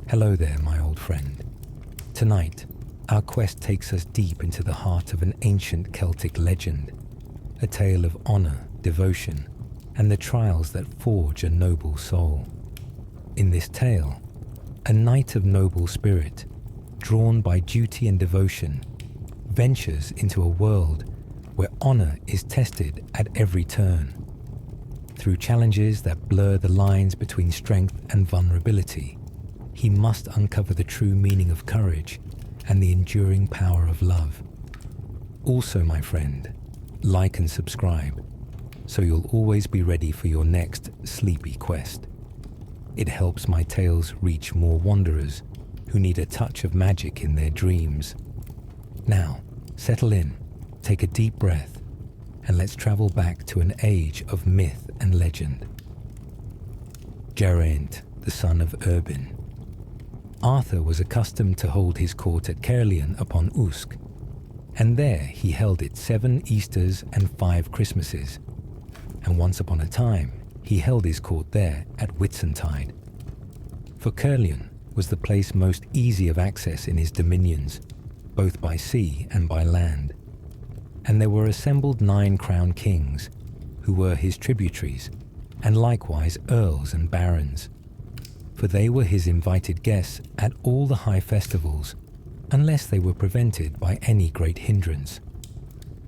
Hello there, my old friend. Tonight, our quest takes us deep into the heart of an ancient Celtic legend, a tale of honor, devotion, and the trials that forge a noble soul. In this tale, a knight of noble spirit, drawn by duty and devotion, ventures into a world where honor is tested at every turn. Through challenges that blur the lines between strength and vulnerability, he must uncover the true meaning of courage and the enduring power of love. Also, my friend, like and subscribe, so you'll always be ready for your next sleepy quest. It helps my tales reach more wanderers who need a touch of magic in their dreams. Now, settle in, take a deep breath, and let's travel back to an age of myth and legend. Geraint, the son of Erbin. Arthur was accustomed to hold his court at Caerleon upon Usk, and there he held it 7 Easters and 5 Christmases. And once upon a time, he held his court there at Whitsuntide. For Caerleon was the place most easy of access in his dominions, both by sea and by land. And there were assembled 9 crowned kings, who were his tributaries, and likewise earls and barons. For they were his invited guests at all the high festivals, unless they were prevented by any great hindrance.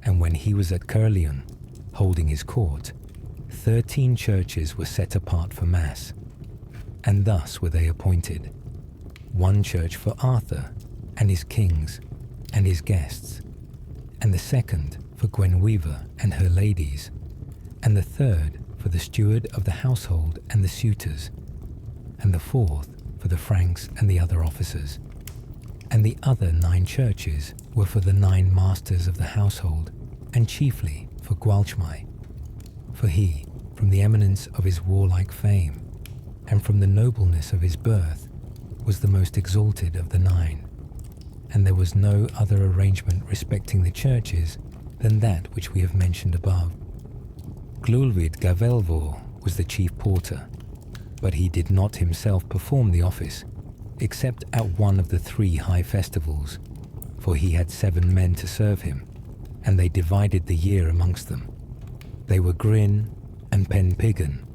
And when he was at Caerleon, holding his court, 13 churches were set apart for Mass, and thus were they appointed: 1 church for Arthur and his kings and his guests, and the 2nd for Gwenwyva and her ladies, and the 3rd for the steward of the household and the suitors, and the 4th for the Franks and the other officers. And the other 9 churches were for the 9 masters of the household, and chiefly for Gwalchmai. For he, from the eminence of his warlike fame, and from the nobleness of his birth, was the most exalted of the 9. And there was no other arrangement respecting the churches than that which we have mentioned above. Glulvid Gavelvor was the chief porter, but he did not himself perform the office, except at one of the 3 high festivals, for he had 7 men to serve him, and they divided the year amongst them. They were Grin, and Penpigan,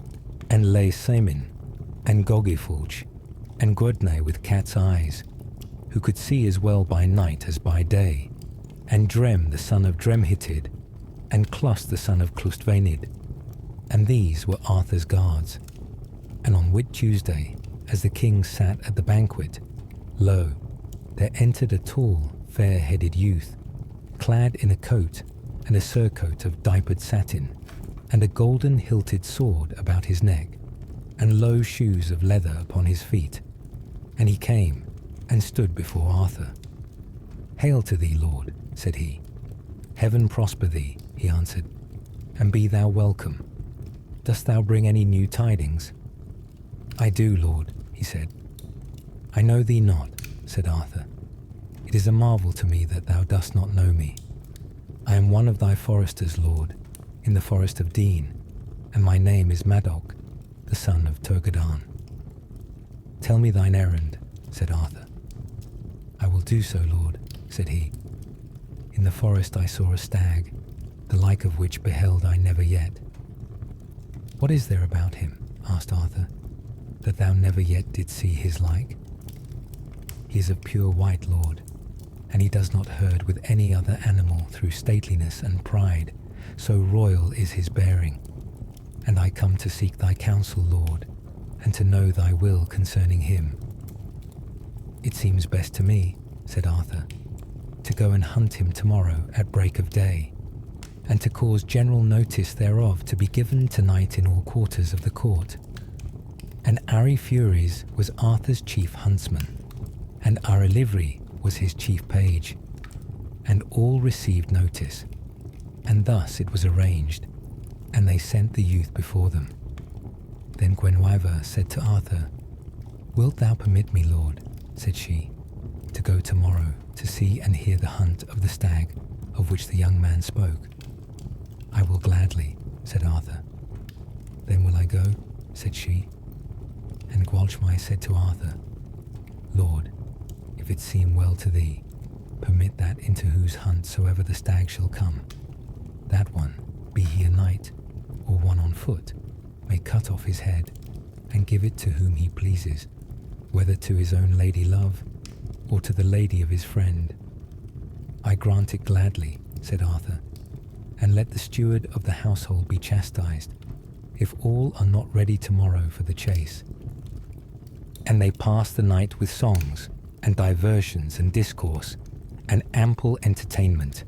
and Lay Semin, and Gogifulch, and Gwrdnai with cat's eyes, who could see as well by night as by day, and Drem the son of Dremhitid, and Clus the son of Clustvenid, and these were Arthur's guards. And on Whit Tuesday, as the king sat at the banquet, lo, there entered a tall, fair-headed youth, clad in a coat and a surcoat of diapered satin, and a golden-hilted sword about his neck, and low shoes of leather upon his feet. And he came and stood before Arthur. "Hail to thee, Lord," said he. "Heaven prosper thee," he answered, "and be thou welcome. Dost thou bring any new tidings?" "I do, Lord," he said. "I know thee not," said Arthur. "It is a marvel to me that thou dost not know me. I am one of thy foresters, Lord, in the forest of Dean, and my name is Madoc, the son of Turgadan." "Tell me thine errand," said Arthur. "I will do so, Lord," said he. "In the forest I saw a stag, the like of which beheld I never yet." "What is there about him," asked Arthur, "that thou never yet didst see his like?" "He is of pure white, Lord, and he does not herd with any other animal through stateliness and pride, so royal is his bearing. And I come to seek thy counsel, Lord, and to know thy will concerning him." "It seems best to me," said Arthur, "to go and hunt him tomorrow at break of day, and to cause general notice thereof to be given tonight in all quarters of the court." And Ari Furies was Arthur's chief huntsman, and Arilivri was his chief page, and all received notice, and thus it was arranged, and they sent the youth before them. Then Gwenwyva said to Arthur, "Wilt thou permit me, Lord," said she, "to go tomorrow to see and hear the hunt of the stag of which the young man spoke?" "I will gladly," said Arthur. "Then will I go," said she. And Gwalchmai said to Arthur, if it seem well to thee, permit that into whose hunt soever the stag shall come, that one, be he a knight, or one on foot, may cut off his head, and give it to whom he pleases, whether to his own lady love, or to the lady of his friend. I grant it gladly, said Arthur, and let the steward of the household be chastised, if all are not ready tomorrow for the chase. And they passed the night with songs, and diversions and discourse, and ample entertainment.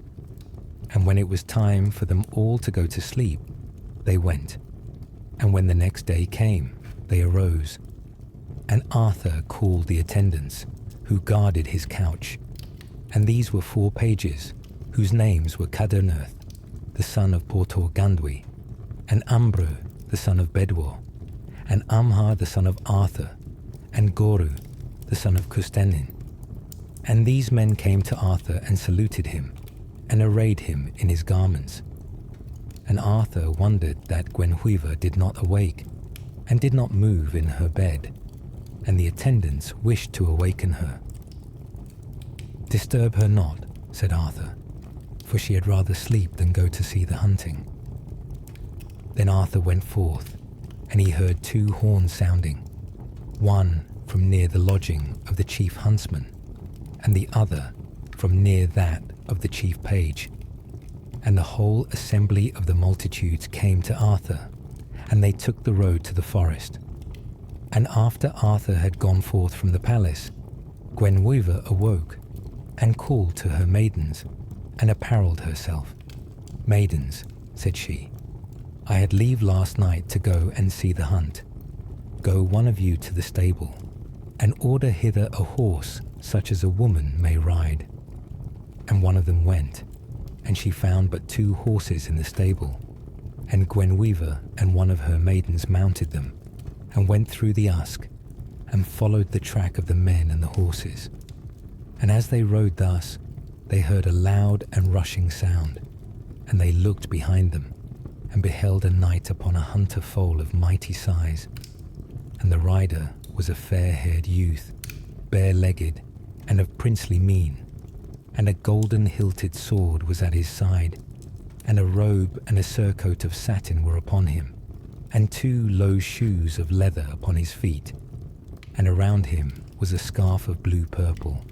And when it was time for them all to go to sleep, they went. And when the next day came, they arose. And Arthur called the attendants, who guarded his couch. And these were 4 pages, whose names were Caderneuth, the son of Portor Gandwy, and Ambro, the son of Bedwar, and Amhar, the son of Arthur, and Goru, the son of Custennin. And these men came to Arthur and saluted him, and arrayed him in his garments. And Arthur wondered that Gwenhwyvar did not awake, and did not move in her bed, and the attendants wished to awaken her. Disturb her not, said Arthur, for she had rather sleep than go to see the hunting. Then Arthur went forth, and he heard 2 horns sounding, one from near the lodging of the chief huntsman, and the other from near that of the chief page. And the whole assembly of the multitudes came to Arthur, and they took the road to the forest. And after Arthur had gone forth from the palace, Gwenhwyvar awoke, and called to her maidens, and apparelled herself. Maidens, said she, I had leave last night to go and see the hunt. Go one of you to the stable, and order hither a horse such as a woman may ride. And one of them went, and she found but 2 horses in the stable, and Gwenhwyvar and one of her maidens mounted them, and went through the Usk, and followed the track of the men and the horses. And as they rode thus, they heard a loud and rushing sound, and they looked behind them, and beheld a knight upon a hunter foal of mighty size. And the rider was a fair-haired youth, bare-legged, and of princely mien, and a golden-hilted sword was at his side, and a robe and a surcoat of satin were upon him, and 2 low shoes of leather upon his feet, and around him was a scarf of blue-purple,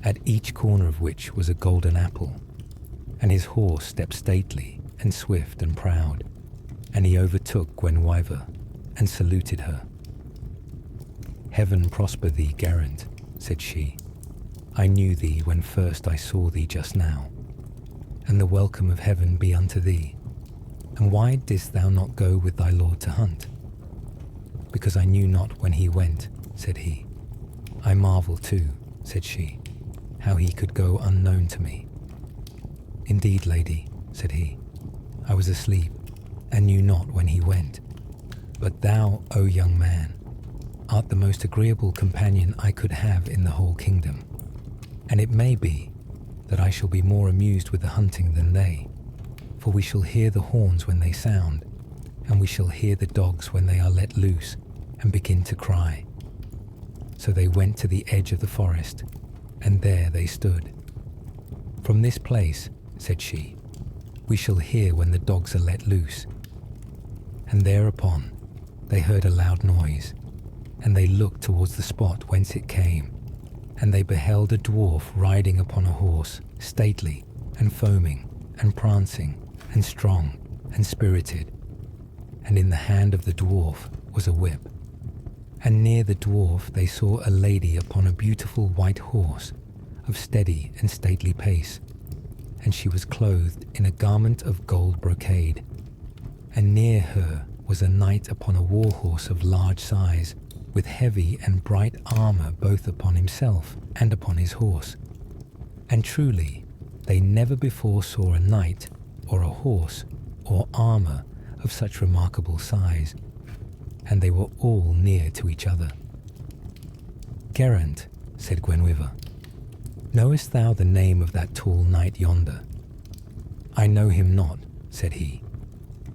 at each corner of which was a golden apple. And his horse stepped stately and swift and proud, and he overtook Gwenhwyvar and saluted her. Heaven prosper thee, Geraint, said she. I knew thee when first I saw thee just now, and the welcome of heaven be unto thee. And why didst thou not go with thy lord to hunt? Because I knew not when he went, said he. I marvel too, said she, how he could go unknown to me. Indeed, lady, said he, I was asleep, and knew not when he went. But thou, O young man, art the most agreeable companion I could have in the whole kingdom, and it may be that I shall be more amused with the hunting than they, for we shall hear the horns when they sound, and we shall hear the dogs when they are let loose and begin to cry. So they went to the edge of the forest, and there they stood. From this place, said she, we shall hear when the dogs are let loose. And thereupon they heard a loud noise, and they looked towards the spot whence it came, and they beheld a dwarf riding upon a horse, stately and foaming and prancing and strong and spirited, and in the hand of the dwarf was a whip. And near the dwarf they saw a lady upon a beautiful white horse, of steady and stately pace, and she was clothed in a garment of gold brocade. And near her was a knight upon a war horse of large size, with heavy and bright armour both upon himself and upon his horse. And truly they never before saw a knight, or a horse, or armour of such remarkable size, and they were all near to each other. Geraint, said Gwenhwyvar, knowest thou the name of that tall knight yonder? I know him not, said he,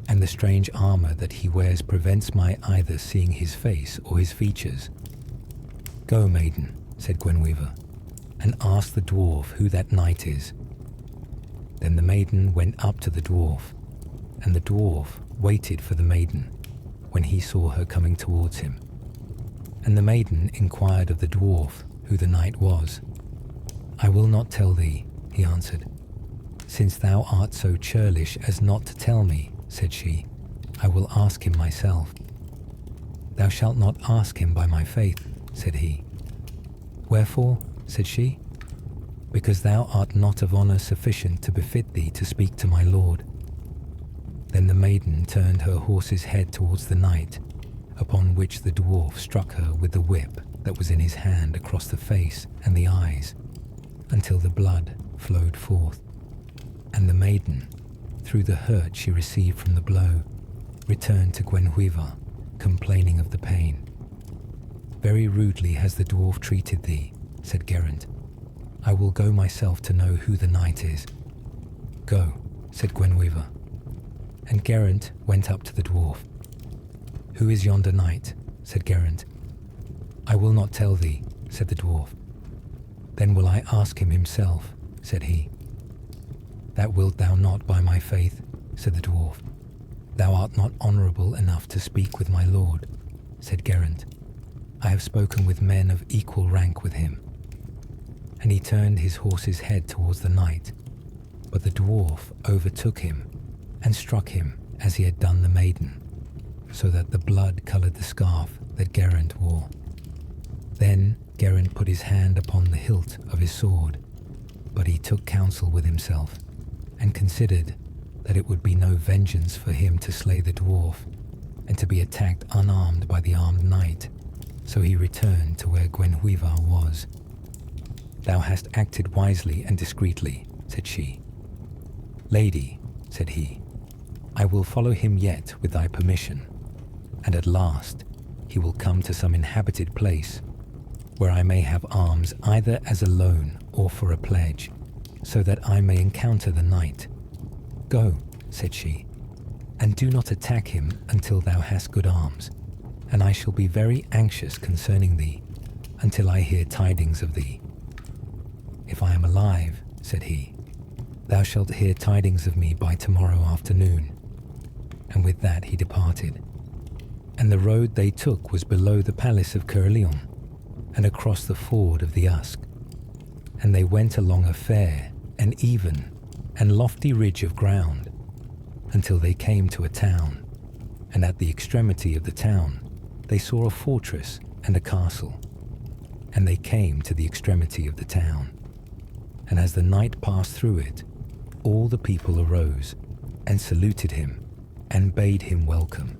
and the strange armour that he wears prevents my either seeing his face or his features. Go, maiden, said Gwenhwyvar, and ask the dwarf who that knight is." Then the maiden went up to the dwarf, and the dwarf waited for the maiden when he saw her coming towards him. And the maiden inquired of the dwarf who the knight was. "I will not tell thee," he answered. "Since thou art so churlish as not to tell me," said she, "I will ask him myself." "Thou shalt not ask him by my faith," said he. "Wherefore?" said she. "Because thou art not of honour sufficient to befit thee to speak to my lord." Then the maiden turned her horse's head towards the knight, upon which the dwarf struck her with the whip that was in his hand across the face and the eyes, until the blood flowed forth. And the maiden, through the hurt she received from the blow, returned to Gwenhwyvar, complaining of the pain. "Very rudely has the dwarf treated thee," said Geraint. "I will go myself to know who the knight is." "Go," said Gwenhwyvar. And Geraint went up to the dwarf. "Who is yonder knight?" said Geraint. "I will not tell thee," said the dwarf. "Then will I ask him himself," said he. "That wilt thou not by my faith," said the dwarf. "Thou art not honourable enough to speak with my lord," said Geraint. "I have spoken with men of equal rank with him." And he turned his horse's head towards the knight, but the dwarf overtook him and struck him as he had done the maiden, so that the blood coloured the scarf that Geraint wore. Then Geraint put his hand upon the hilt of his sword, but he took counsel with himself, and considered that it would be no vengeance for him to slay the dwarf, and to be attacked unarmed by the armed knight, so he returned to where Gwenhwyvar was. "Thou hast acted wisely and discreetly," said she. "Lady," said he, "I will follow him yet with thy permission, and at last he will come to some inhabited place, where I may have arms either as a loan or for a pledge, so that I may encounter the knight. Go," said she, "and do not attack him until thou hast good arms, and I shall be very anxious concerning thee, until I hear tidings of thee." "If I am alive," said he, "thou shalt hear tidings of me by tomorrow afternoon." And with that he departed. And the road they took was below the palace of Caerleon, and across the ford of the Usk. And they went along a fair and even and lofty ridge of ground, until they came to a town, and at the extremity of the town they saw a fortress and a castle. And they came to the extremity of the town, and as the knight passed through it, all the people arose and saluted him and bade him welcome.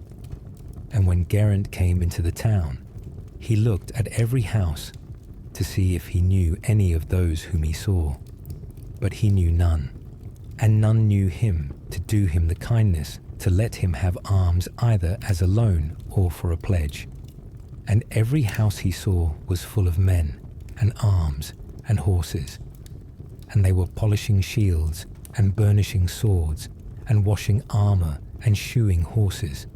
And when Geraint came into the town, he looked at every house to see if he knew any of those whom he saw, but he knew none, and none knew him to do him the kindness to let him have arms either as a loan or for a pledge. And every house he saw was full of men, and arms, and horses, and they were polishing shields, and burnishing swords, and washing armour, and shoeing horses.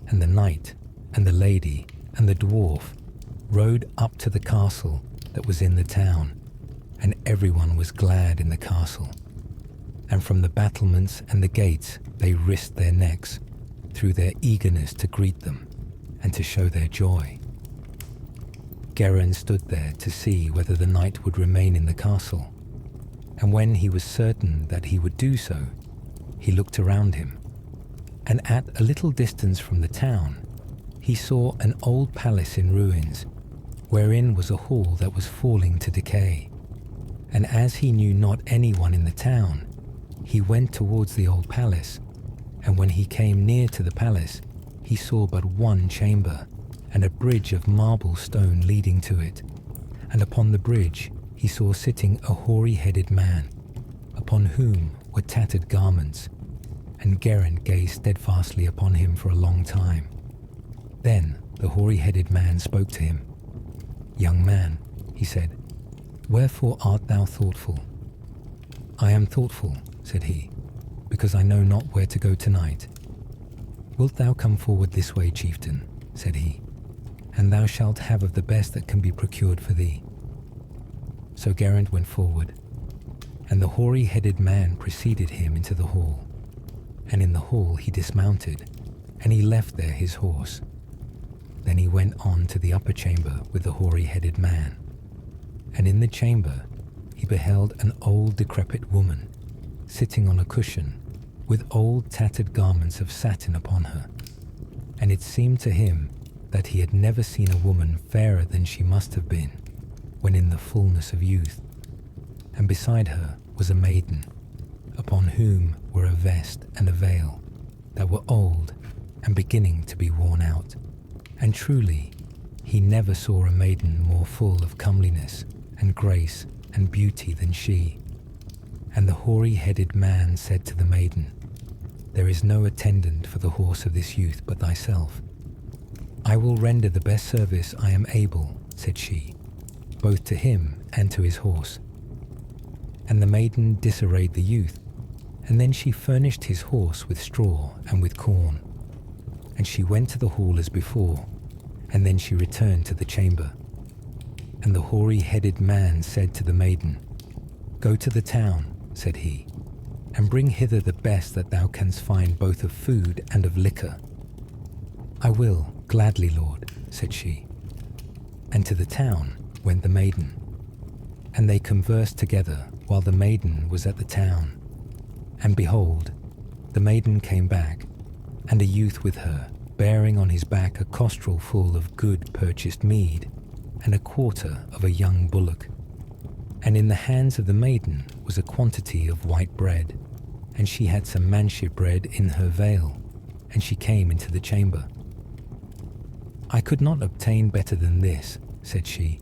And the knight, and the lady, and the dwarf rode up to the castle that was in the town, and everyone was glad in the castle. And from the battlements and the gates they risked their necks, through their eagerness to greet them, and to show their joy. Geraint stood there to see whether the knight would remain in the castle, and when he was certain that he would do so, he looked around him, and at a little distance from the town he saw an old palace in ruins, wherein was a hall that was falling to decay. And as he knew not anyone in the town, he went towards the old palace, and when he came near to the palace, he saw but one chamber, and a bridge of marble stone leading to it. And upon the bridge he saw sitting a hoary-headed man, upon whom were tattered garments, and Geraint gazed steadfastly upon him for a long time. Then the hoary-headed man spoke to him. "Young man," he said, "wherefore art thou thoughtful?" "I am thoughtful," said he, "because I know not where to go tonight." "Wilt thou come forward this way, chieftain?" said he, "and thou shalt have of the best that can be procured for thee." So Geraint went forward, and the hoary-headed man preceded him into the hall. And in the hall he dismounted, and he left there his horse. Then he went on to the upper chamber with the hoary-headed man. And in the chamber he beheld an old decrepit woman, sitting on a cushion, with old tattered garments of satin upon her. And it seemed to him that he had never seen a woman fairer than she must have been, when in the fullness of youth. And beside her was a maiden, upon whom were a vest and a veil that were old and beginning to be worn out. And truly, he never saw a maiden more full of comeliness and grace and beauty than she. And the hoary-headed man said to the maiden, "There is no attendant for the horse of this youth but thyself." "I will render the best service I am able," said she, "both to him and to his horse." And the maiden disarrayed the youth, and then she furnished his horse with straw and with corn. And she went to the hall as before, and then she returned to the chamber. And the hoary-headed man said to the maiden, "Go to the town," said he, "and bring hither the best that thou canst find both of food and of liquor." "I will, gladly, lord," said she. And to the town went the maiden. And they conversed together while the maiden was at the town. And behold, the maiden came back, and a youth with her, bearing on his back a costrel full of good purchased mead, and a quarter of a young bullock. And in the hands of the maiden was a quantity of white bread, and she had some manship bread in her veil, and she came into the chamber. "I could not obtain better than this," said she,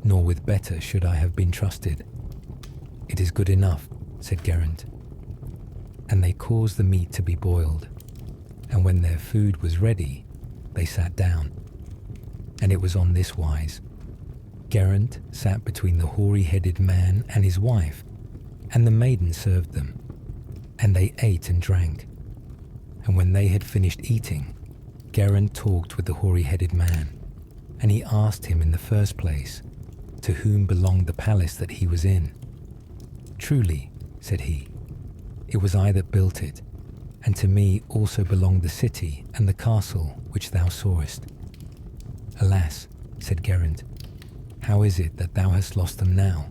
"nor with better should I have been trusted." "It is good enough," said Geraint. And they caused the meat to be boiled, and when their food was ready, they sat down. And it was on this wise. Geraint sat between the hoary-headed man and his wife, and the maiden served them. And they ate and drank. And when they had finished eating, Geraint talked with the hoary-headed man, and he asked him in the first place, to whom belonged the palace that he was in. "Truly," said he, "it was I that built it, and to me also belonged the city and the castle which thou sawest." "Alas," said Geraint, "how is it that thou hast lost them now?"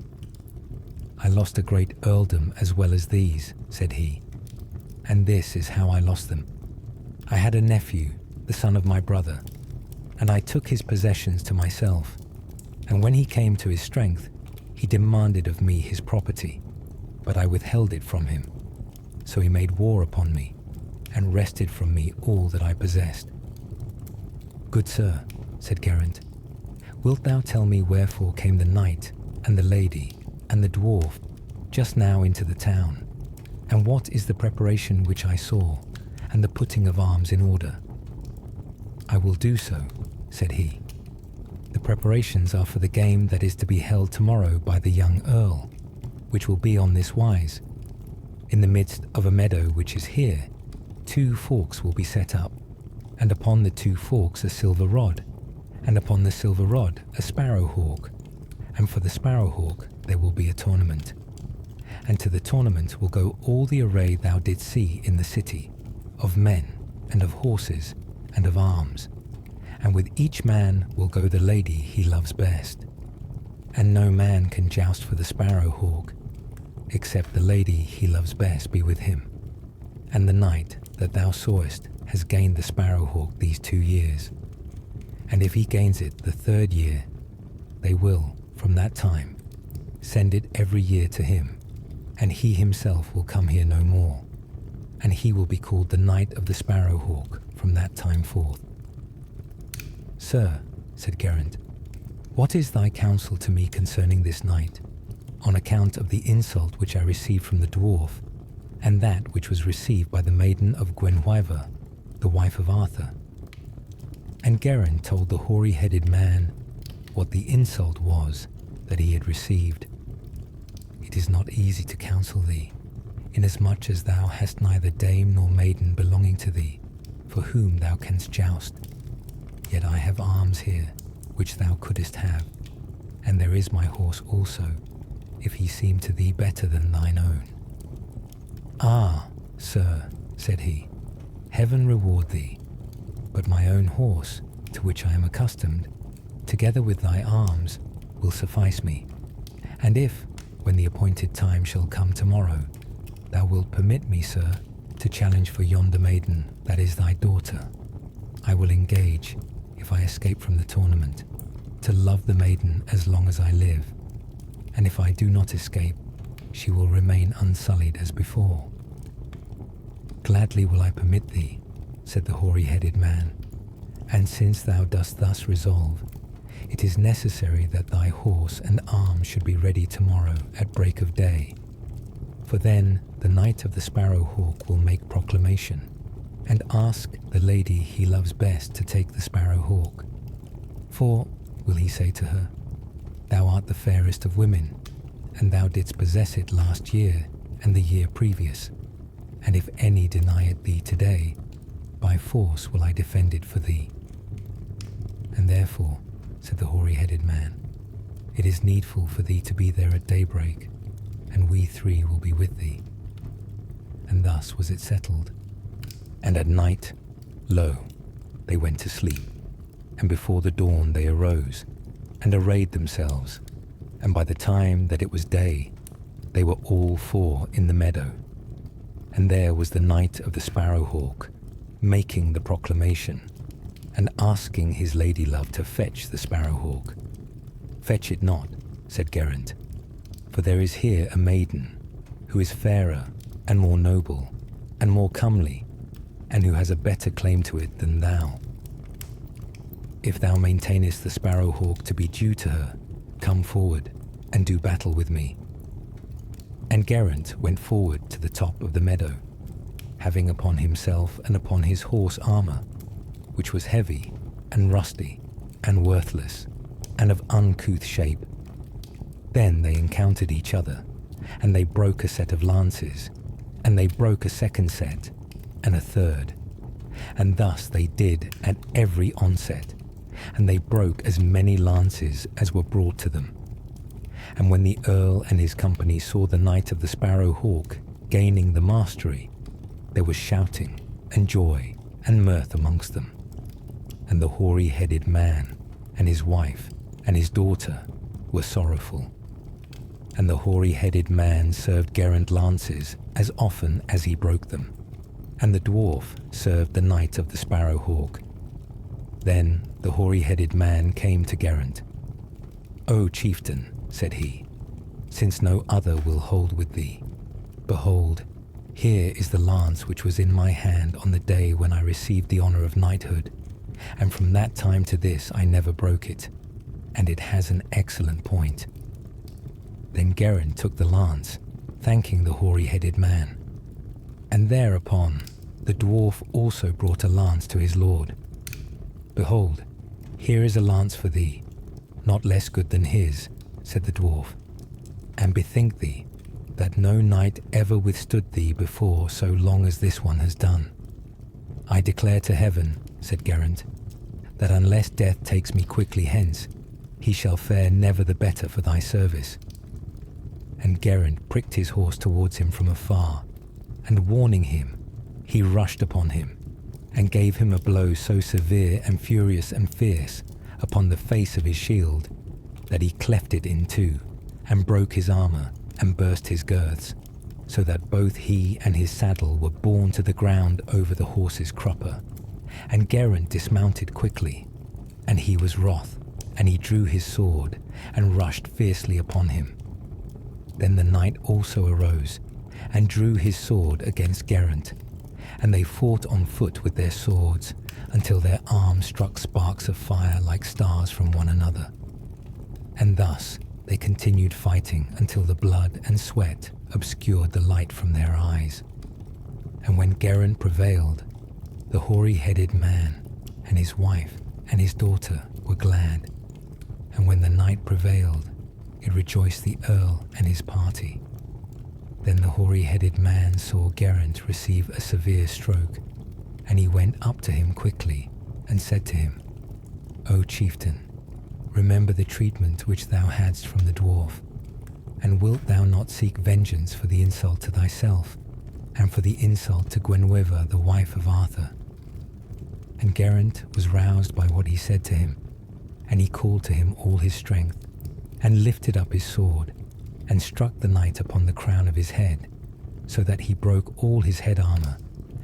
"I lost a great earldom as well as these," said he, "and this is how I lost them. I had a nephew, the son of my brother, and I took his possessions to myself, and when he came to his strength, he demanded of me his property, but I withheld it from him. So he made war upon me, and wrested from me all that I possessed." "Good sir," said Geraint, "wilt thou tell me wherefore came the knight and the lady and the dwarf just now into the town, and what is the preparation which I saw, and the putting of arms in order?" "I will do so," said he. "The preparations are for the game that is to be held tomorrow by the young earl, which will be on this wise. In the midst of a meadow which is here, 2 forks will be set up, and upon the 2 forks a silver rod, and upon the silver rod a sparrow hawk, and for the sparrow hawk there will be a tournament. And to the tournament will go all the array thou didst see in the city, of men, and of horses, and of arms, and with each man will go the lady he loves best. And no man can joust for the sparrow hawk, except the lady he loves best be with him. And the knight that thou sawest has gained the sparrow hawk these 2 years. And if he gains it the 3rd year, they will, from that time, send it every year to him, and he himself will come here no more, and he will be called the Knight of the Sparrow Hawk from that time forth." "Sir," said Geraint, "what is thy counsel to me concerning this knight, on account of the insult which I received from the dwarf, and that which was received by the maiden of Gwenhwyvar, the wife of Arthur?" And Geraint told the hoary-headed man what the insult was that he had received. "It is not easy to counsel thee, inasmuch as thou hast neither dame nor maiden belonging to thee, for whom thou canst joust. Yet I have arms here, which thou couldest have, and there is my horse also, if he seem to thee better than thine own." "Ah, sir," said he, "heaven reward thee, but my own horse, to which I am accustomed, together with thy arms, will suffice me. And if, when the appointed time shall come tomorrow, thou wilt permit me, sir, to challenge for yonder maiden that is thy daughter, I will engage, if I escape from the tournament, to love the maiden as long as I live, and if I do not escape, she will remain unsullied as before." "Gladly will I permit thee," said the hoary-headed man, "and since thou dost thus resolve, it is necessary that thy horse and arms should be ready tomorrow at break of day. For then the Knight of the Sparrow Hawk will make proclamation, and ask the lady he loves best to take the Sparrow Hawk. For, will he say to her, thou art the fairest of women, and thou didst possess it last year and the year previous, and if any deny it thee today, by force will I defend it for thee. And therefore, said the hoary-headed man, it is needful for thee to be there at daybreak, and we three will be with thee." And thus was it settled. And at night, lo, they went to sleep, and before the dawn they arose, and arrayed themselves, and by the time that it was day, they were all four in the meadow. And there was the Knight of the Sparrow Hawk, making the proclamation, and asking his lady-love to fetch the Sparrow Hawk. "Fetch it not," said Geraint, "for there is here a maiden, who is fairer, and more noble, and more comely, and who has a better claim to it than thou. If thou maintainest the Sparrow Hawk to be due to her, come forward, and do battle with me." And Geraint went forward to the top of the meadow, having upon himself and upon his horse armour, which was heavy, and rusty, and worthless, and of uncouth shape. Then they encountered each other, and they broke a set of lances, and they broke a second set, and a third. And thus they did at every onset, and they broke as many lances as were brought to them. And when the Earl and his company saw the Knight of the Sparrow Hawk gaining the mastery, there was shouting, and joy, and mirth amongst them. And the hoary-headed man, and his wife, and his daughter were sorrowful. And the hoary-headed man served Geraint lances as often as he broke them, and the dwarf served the Knight of the Sparrow Hawk. Then the hoary-headed man came to Geraint. "O chieftain," said he, "since no other will hold with thee, behold, here is the lance which was in my hand on the day when I received the honour of knighthood, and from that time to this I never broke it, and it has an excellent point." Then Geraint took the lance, thanking the hoary-headed man. And thereupon the dwarf also brought a lance to his lord. "Behold, here is a lance for thee, not less good than his," said the dwarf, "and bethink thee that no knight ever withstood thee before so long as this one has done. I declare to heaven," said Geraint, "that unless death takes me quickly hence, he shall fare never the better for thy service." And Geraint pricked his horse towards him from afar, and warning him, he rushed upon him, and gave him a blow so severe and furious and fierce upon the face of his shield, that he cleft it in two, and broke his armour, and burst his girths, so that both he and his saddle were borne to the ground over the horse's crupper. And Geraint dismounted quickly, and he was wroth, and he drew his sword, and rushed fiercely upon him. Then the knight also arose, and drew his sword against Geraint, and they fought on foot with their swords, until their arms struck sparks of fire like stars from one another. And thus they continued fighting until the blood and sweat obscured the light from their eyes. And when Geraint prevailed, the hoary-headed man and his wife and his daughter were glad. And when the knight prevailed, it rejoiced the Earl and his party. Then the hoary-headed man saw Geraint receive a severe stroke, and he went up to him quickly and said to him, "O chieftain, remember the treatment which thou hadst from the dwarf, and wilt thou not seek vengeance for the insult to thyself, and for the insult to Gwenhwyvar, the wife of Arthur?" And Geraint was roused by what he said to him, and he called to him all his strength, and lifted up his sword, and struck the knight upon the crown of his head, so that he broke all his head armour,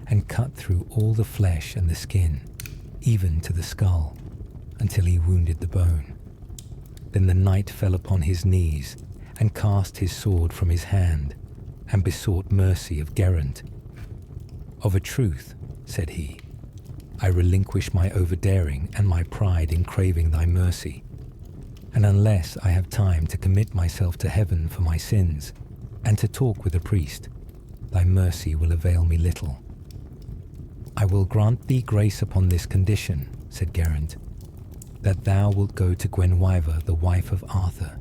and cut through all the flesh and the skin, even to the skull, until he wounded the bone. Then the knight fell upon his knees, and cast his sword from his hand, and besought mercy of Geraint. "Of a truth," said he, "I relinquish my overdaring and my pride in craving thy mercy, and unless I have time to commit myself to heaven for my sins, and to talk with a priest, thy mercy will avail me little." "I will grant thee grace upon this condition," said Geraint, "that thou wilt go to Gwenhwyvar, the wife of Arthur,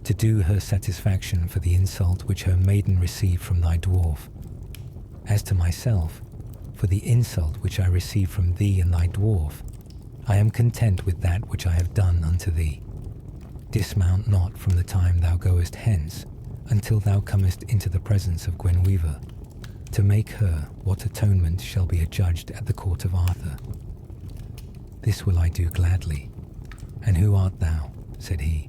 to do her satisfaction for the insult which her maiden received from thy dwarf. As to myself, for the insult which I received from thee and thy dwarf, I am content with that which I have done unto thee. Dismount not from the time thou goest hence until thou comest into the presence of Gwenhwyvar, to make her what atonement shall be adjudged at the court of Arthur." "This will I do gladly. And who art thou?" said he.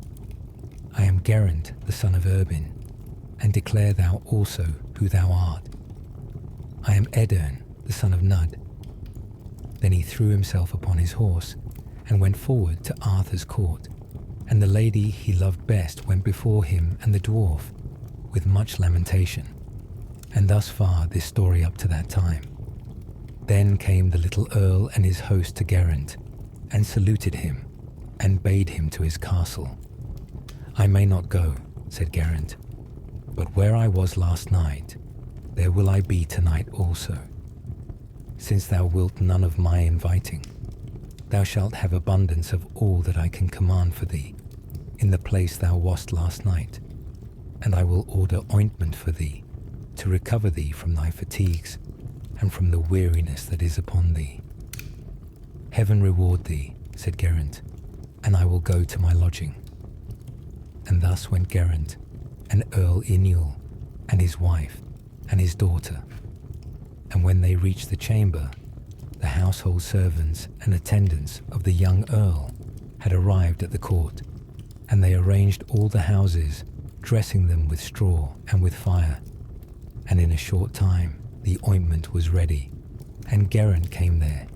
"I am Geraint, the son of Erbin, and declare thou also who thou art." "I am Erbin, the son of Nud." Then he threw himself upon his horse, and went forward to Arthur's court, and the lady he loved best went before him and the dwarf, with much lamentation. And thus far this story up to that time. Then came the little earl and his host to Geraint, and saluted him, and bade him to his castle. "I may not go," said Geraint, "but where I was last night, there will I be tonight also. Since thou wilt none of my inviting, thou shalt have abundance of all that I can command for thee, in the place thou wast last night, and I will order ointment for thee, to recover thee from thy fatigues, and from the weariness that is upon thee." "Heaven reward thee," said Geraint, "and I will go to my lodging." And thus went Geraint, and Earl Iniol, and his wife, and his daughter. And when they reached the chamber, the household servants and attendants of the young earl had arrived at the court, and they arranged all the houses, dressing them with straw and with fire. And in a short time the ointment was ready, and Geraint came there,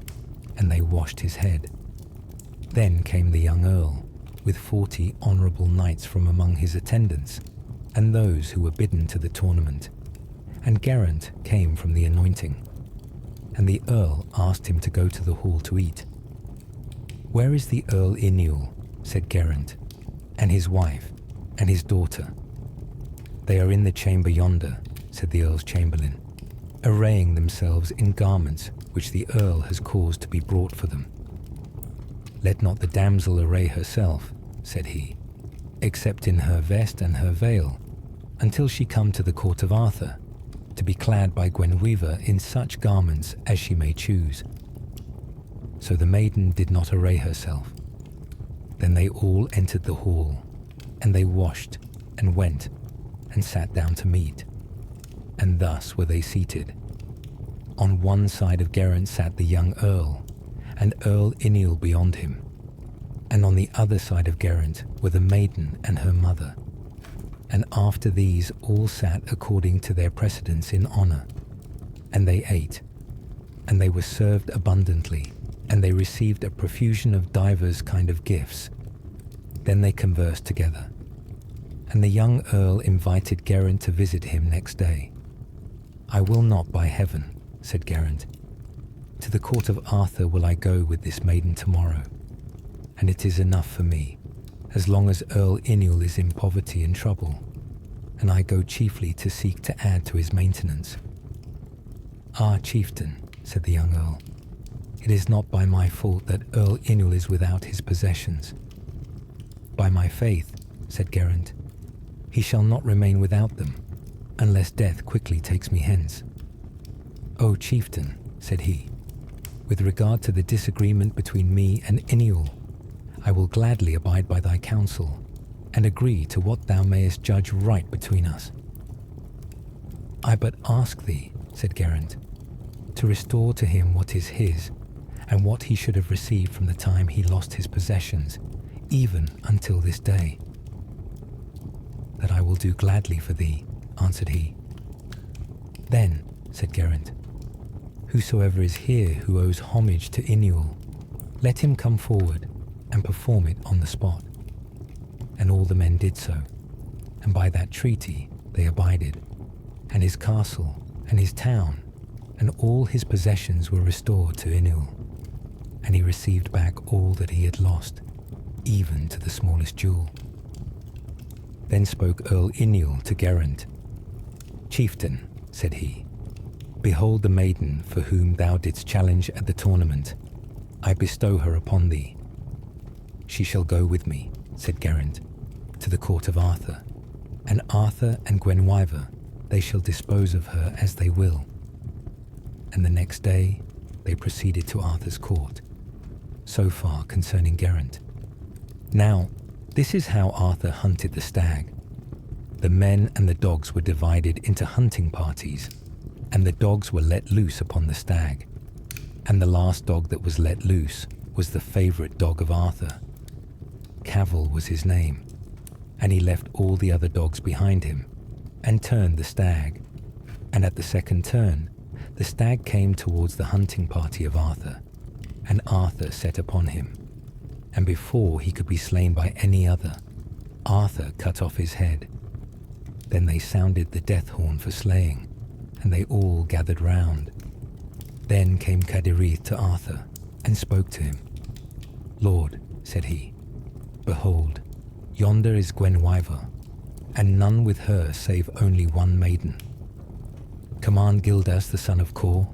and they washed his head. Then came the young earl, with 40 honourable knights from among his attendants, and those who were bidden to the tournament. And Geraint came from the anointing. And the earl asked him to go to the hall to eat. "Where is the Earl Iniol?" said Geraint, "and his wife, and his daughter?" "They are in the chamber yonder," said the earl's chamberlain, "arraying themselves in garments which the earl has caused to be brought for them." "Let not the damsel array herself," said he, "except in her vest and her veil, until she come to the court of Arthur, to be clad by Gwenhwyvar in such garments as she may choose." So the maiden did not array herself. Then they all entered the hall, and they washed, and went, and sat down to meat. And thus were they seated. On one side of Geraint sat the young earl, and Earl Iniol beyond him. And on the other side of Geraint were the maiden and her mother. And after these all sat according to their precedence in honour. And they ate, and they were served abundantly, and they received a profusion of divers kind of gifts. Then they conversed together. And the young earl invited Geraint to visit him next day. "I will not, by heaven," said Geraint. "To the court of Arthur will I go with this maiden tomorrow, and it is enough for me, as long as Earl Iniol is in poverty and trouble, and I go chiefly to seek to add to his maintenance." "Ah, chieftain," said the young earl, "it is not by my fault that Earl Iniol is without his possessions." "By my faith," said Geraint, "he shall not remain without them, unless death quickly takes me hence." "O chieftain," said he, "with regard to the disagreement between me and Iniol, I will gladly abide by thy counsel, and agree to what thou mayest judge right between us. I but ask thee, said Geraint, to restore to him what is his, and what he should have received from the time he lost his possessions, even until this day. That I will do gladly for thee, answered he. Then, said Geraint, whosoever is here who owes homage to Inual, let him come forward and perform it on the spot. And all the men did so, and by that treaty they abided, and his castle and his town and all his possessions were restored to Inual, and he received back all that he had lost, even to the smallest jewel. Then spoke Earl Inual to Geraint. Chieftain, said he, behold the maiden for whom thou didst challenge at the tournament. I bestow her upon thee. She shall go with me, said Geraint, to the court of Arthur, and Arthur and Gwenwyver, they shall dispose of her as they will. And the next day they proceeded to Arthur's court. So far concerning Geraint. Now, this is how Arthur hunted the stag. The men and the dogs were divided into hunting parties, and the dogs were let loose upon the stag. And the last dog that was let loose was the favourite dog of Arthur. Cavil was his name, and he left all the other dogs behind him, and turned the stag. And at the second turn, the stag came towards the hunting party of Arthur, and Arthur set upon him. And before he could be slain by any other, Arthur cut off his head. Then they sounded the death horn for slaying, and they all gathered round. Then came Cadirith to Arthur, and spoke to him. Lord, said he, behold, yonder is Gwenwyver, and none with her save only one maiden. Command Gildas the son of Cor,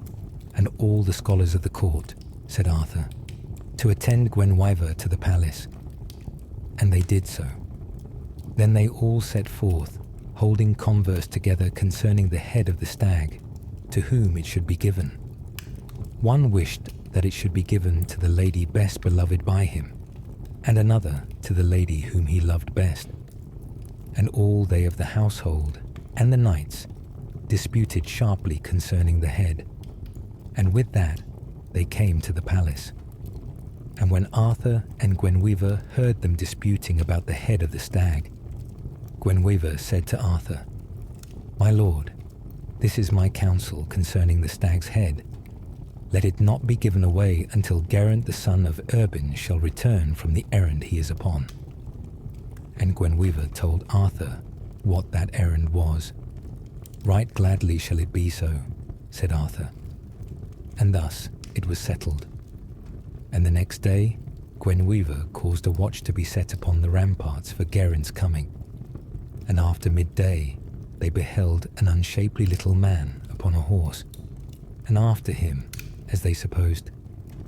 and all the scholars of the court, said Arthur, to attend Gwenwyver to the palace. And they did so. Then they all set forth, holding converse together concerning the head of the stag, to whom it should be given. One wished that it should be given to the lady best beloved by him, and another to the lady whom he loved best. And all they of the household and the knights disputed sharply concerning the head, and with that they came to the palace. And when Arthur and Gwenwyver heard them disputing about the head of the stag, Gwenwyver said to Arthur, My lord, this is my counsel concerning the stag's head. Let it not be given away until Geraint the son of Erbin shall return from the errand he is upon. And Gwenwyver told Arthur what that errand was. Right gladly shall it be so, said Arthur. And thus it was settled. And the next day Gwenwyver caused a watch to be set upon the ramparts for Geraint's coming. And after midday they beheld an unshapely little man upon a horse, and after him, as they supposed,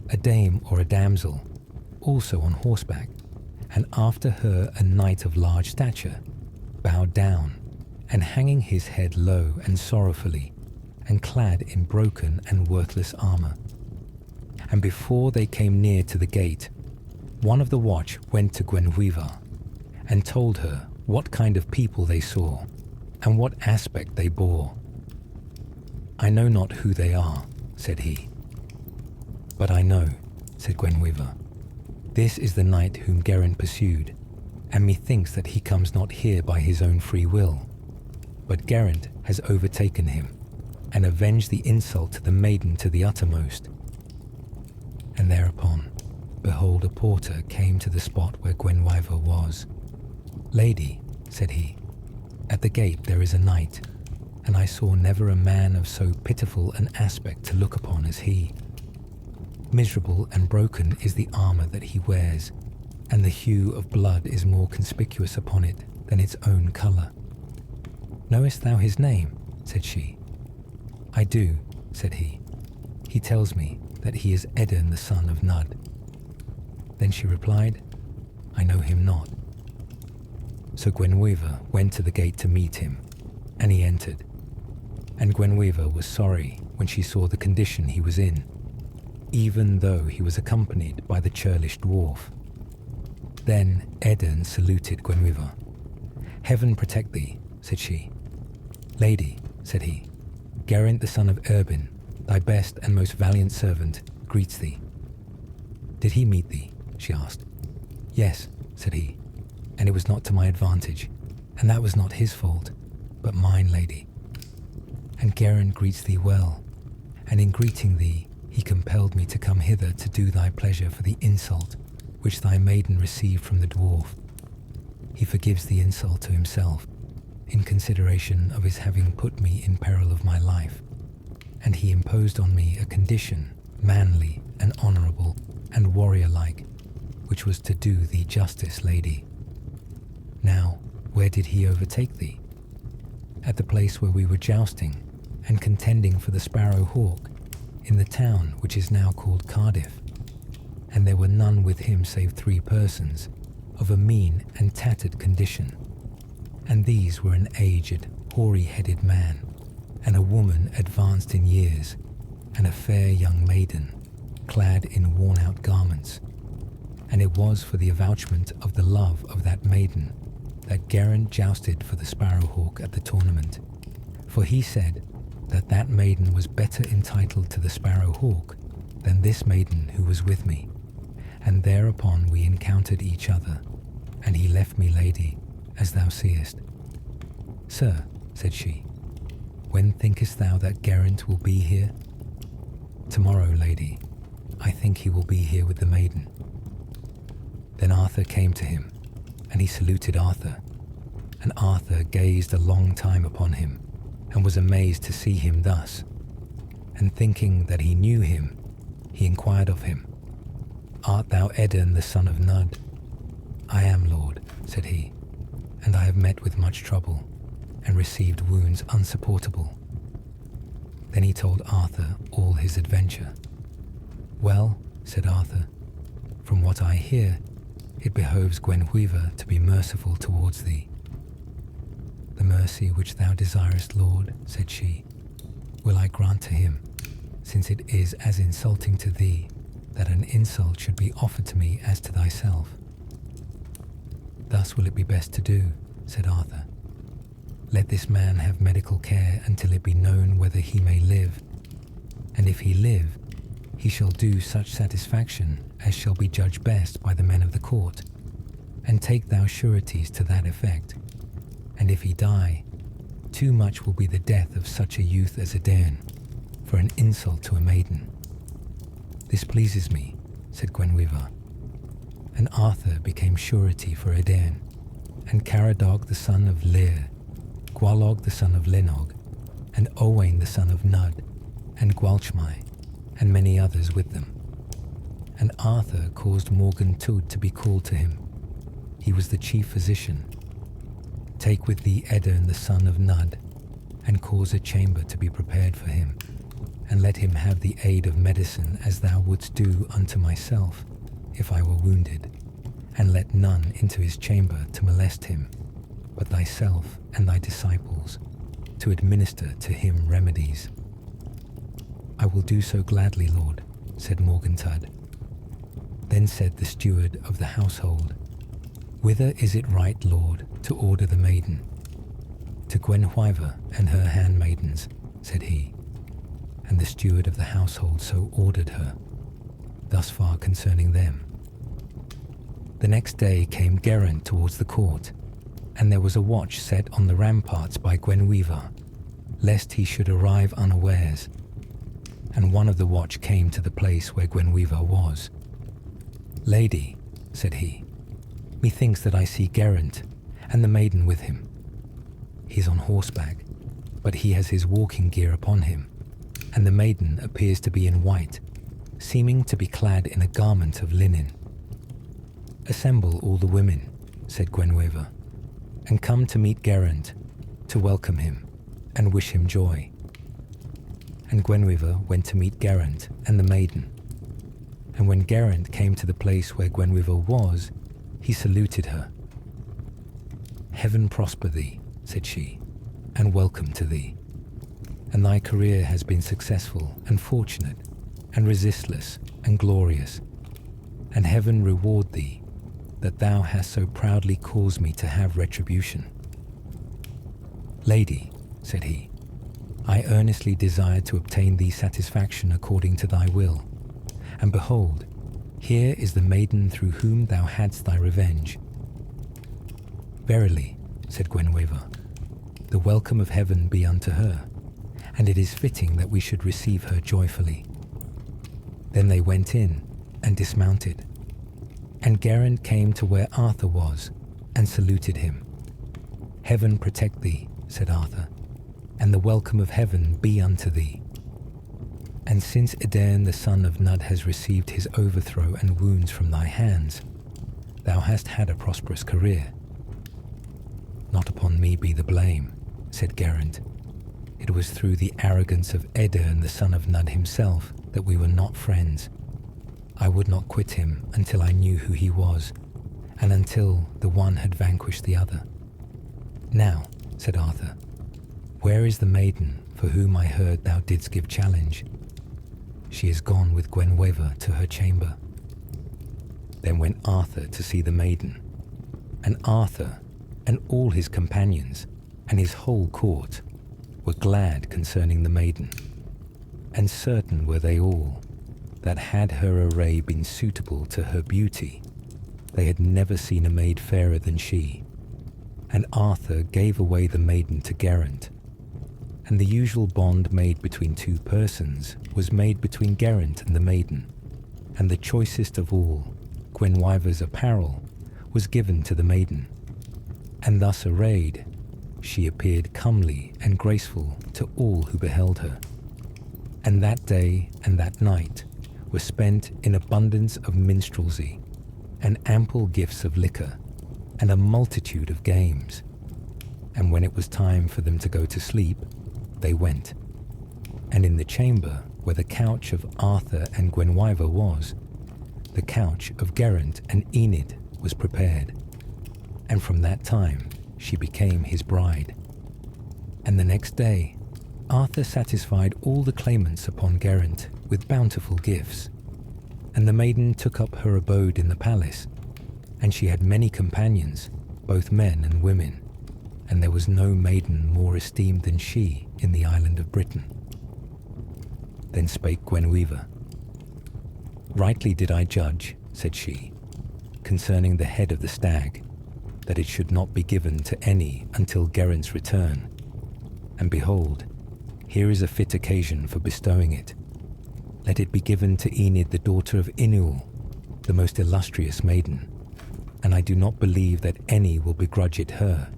a dame or a damsel, also on horseback, and after her a knight of large stature, bowed down, and hanging his head low and sorrowfully, and clad in broken and worthless armour. And before they came near to the gate, one of the watch went to Gwenwyver, and told her what kind of people they saw, and what aspect they bore. I know not who they are, said he. But I know, said Gwenwyver, this is the knight whom Geraint pursued, and methinks that he comes not here by his own free will, but Geraint has overtaken him, and avenged the insult to the maiden to the uttermost. And thereupon, behold, a porter came to the spot where Gwenwyver was. Lady, said he, at the gate there is a knight, and I saw never a man of so pitiful an aspect to look upon as he. Miserable and broken is the armour that he wears, and the hue of blood is more conspicuous upon it than its own colour. Knowest thou his name? Said she. I do, said he. He tells me that he is Erbin the son of Nud. Then she replied, I know him not. So Gwenwyver went to the gate to meet him, and he entered. And Gwenwyver was sorry when she saw the condition he was in, even though he was accompanied by the churlish dwarf. Then Erbin saluted Gwenwyvar. "Heaven protect thee," said she. "Lady," said he, "Geraint the son of Erbin, thy best and most valiant servant, greets thee." "Did he meet thee?" she asked. "Yes," said he, "and it was not to my advantage, and that was not his fault, but mine, lady. And Geraint greets thee well, and in greeting thee he compelled me to come hither to do thy pleasure for the insult which thy maiden received from the dwarf. He forgives the insult to himself, in consideration of his having put me in peril of my life, and he imposed on me a condition, manly and honourable and warrior-like, which was to do thee justice, lady. Now, where did he overtake thee? At the place where we were jousting and contending for the Sparrow Hawk, in the town which is now called Cardiff, and there were none with him save 3 persons, of a mean and tattered condition, and these were an aged, hoary-headed man, and a woman advanced in years, and a fair young maiden, clad in worn-out garments. And it was for the avouchment of the love of that maiden that Geraint jousted for the Sparrow Hawk at the tournament, for he said that that maiden was better entitled to the Sparrow Hawk than this maiden who was with me. And thereupon we encountered each other, and he left me, lady, as thou seest." "Sir," said she, "when thinkest thou that Geraint will be here?" "Tomorrow, lady. I think he will be here with the maiden." Then Arthur came to him, and he saluted Arthur. And Arthur gazed a long time upon him, and was amazed to see him thus. And thinking that he knew him, he inquired of him, "Art thou Erbin the son of Nud?" "I am, Lord," said he, "and I have met with much trouble, and received wounds unsupportable." Then he told Arthur all his adventure. "Well," said Arthur, "from what I hear, it behoves Gwenwyvar to be merciful towards thee." "The mercy which thou desirest, Lord," said she, "will I grant to him, since it is as insulting to thee that an insult should be offered to me as to thyself." "Thus will it be best to do," said Arthur. "Let this man have medical care until it be known whether he may live, and if he live, he shall do such satisfaction as shall be judged best by the men of the court, and take thou sureties to that effect. And if he die, too much will be the death of such a youth as Erbin, for an insult to a maiden." "This pleases me," said Gwenwyvar. And Arthur became surety for Erbin, and Caradog the son of Lir, Gwalog the son of Linog, and Owain the son of Nud, and Gwalchmai, and many others with them. And Arthur caused Morgan Tod to be called to him. He was the chief physician. "Take with thee Erbin the son of Nud, and cause a chamber to be prepared for him, and let him have the aid of medicine as thou wouldst do unto myself, if I were wounded, and let none into his chamber to molest him, but thyself and thy disciples, to administer to him remedies." "I will do so gladly, Lord," said Morgantud. Then said the steward of the household, "Whither is it right, Lord, to order the maiden?" "To Gwenwyvar and her handmaidens," said he. And the steward of the household so ordered her. Thus far concerning them. The next day came Geraint towards the court, and there was a watch set on the ramparts by Gwenwyvar, lest he should arrive unawares. And one of the watch came to the place where Gwenwyvar was. "Lady," said he, "methinks that I see Geraint, and the maiden with him. He is on horseback, but he has his walking gear upon him, and the maiden appears to be in white, seeming to be clad in a garment of linen." "Assemble all the women," said Gwenwyvar, "and come to meet Geraint, to welcome him, and wish him joy." And Gwenwyvar went to meet Geraint and the maiden. And when Geraint came to the place where Gwenwyvar was, he saluted her. "Heaven prosper thee," said she, "and welcome to thee. And thy career has been successful and fortunate, and resistless and glorious. And heaven reward thee, that thou hast so proudly caused me to have retribution." "Lady," said he, "I earnestly desire to obtain thee satisfaction according to thy will. And behold, here is the maiden through whom thou hadst thy revenge." "Verily," said Gwenwyvar, "the welcome of heaven be unto her, and it is fitting that we should receive her joyfully." Then they went in and dismounted, and Geraint came to where Arthur was and saluted him. "Heaven protect thee," said Arthur, "and the welcome of heaven be unto thee. And since Edain the son of Nudd has received his overthrow and wounds from thy hands, thou hast had a prosperous career." "Not upon me be the blame," said Geraint. "It was through the arrogance of Edain the son of Nudd himself that we were not friends. I would not quit him until I knew who he was, and until the one had vanquished the other." "Now," said Arthur, "where is the maiden for whom I heard thou didst give challenge?" "She is gone with Gwenwyvar to her chamber." Then went Arthur to see the maiden, and Arthur and all his companions and his whole court were glad concerning the maiden, and certain were they all that had her array been suitable to her beauty, they had never seen a maid fairer than she. And Arthur gave away the maiden to Geraint, and the usual bond made between two persons was made between Geraint and the maiden, and the choicest of all, Gwenwyvar's apparel, was given to the maiden. And thus arrayed, she appeared comely and graceful to all who beheld her. And that day and that night were spent in abundance of minstrelsy, and ample gifts of liquor, and a multitude of games. And when it was time for them to go to sleep, they went. And in the chamber where the couch of Arthur and Gwenwyvar was, the couch of Geraint and Enid was prepared. And from that time she became his bride. And the next day Arthur satisfied all the claimants upon Geraint with bountiful gifts. And the maiden took up her abode in the palace, and she had many companions, both men and women, and there was no maiden more esteemed than she in the island of Britain. Then spake Gwenwyvar. "Rightly did I judge," said she, "concerning the head of the stag, that it should not be given to any until Geraint's return. And behold, here is a fit occasion for bestowing it. Let it be given to Enid the daughter of Inual, the most illustrious maiden, and I do not believe that any will begrudge it her,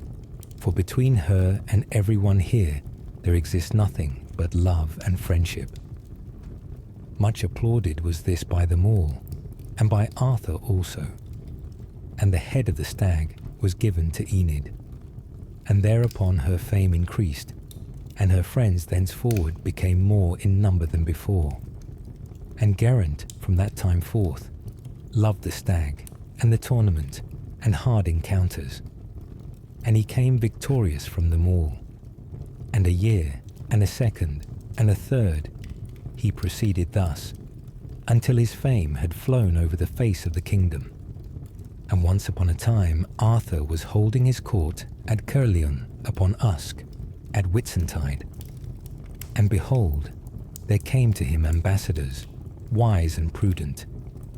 for between her and everyone here there exists nothing but love and friendship." Much applauded was this by them all, and by Arthur also. And the head of the stag was given to Enid. And thereupon her fame increased, and her friends thenceforward became more in number than before. And Geraint from that time forth loved the stag and the tournament and hard encounters, and he came victorious from them all. And a year and a second and a third he proceeded thus, until his fame had flown over the face of the kingdom. And once upon a time Arthur was holding his court at Caerleon upon Usk, at Whitsuntide. And behold, there came to him ambassadors, wise and prudent,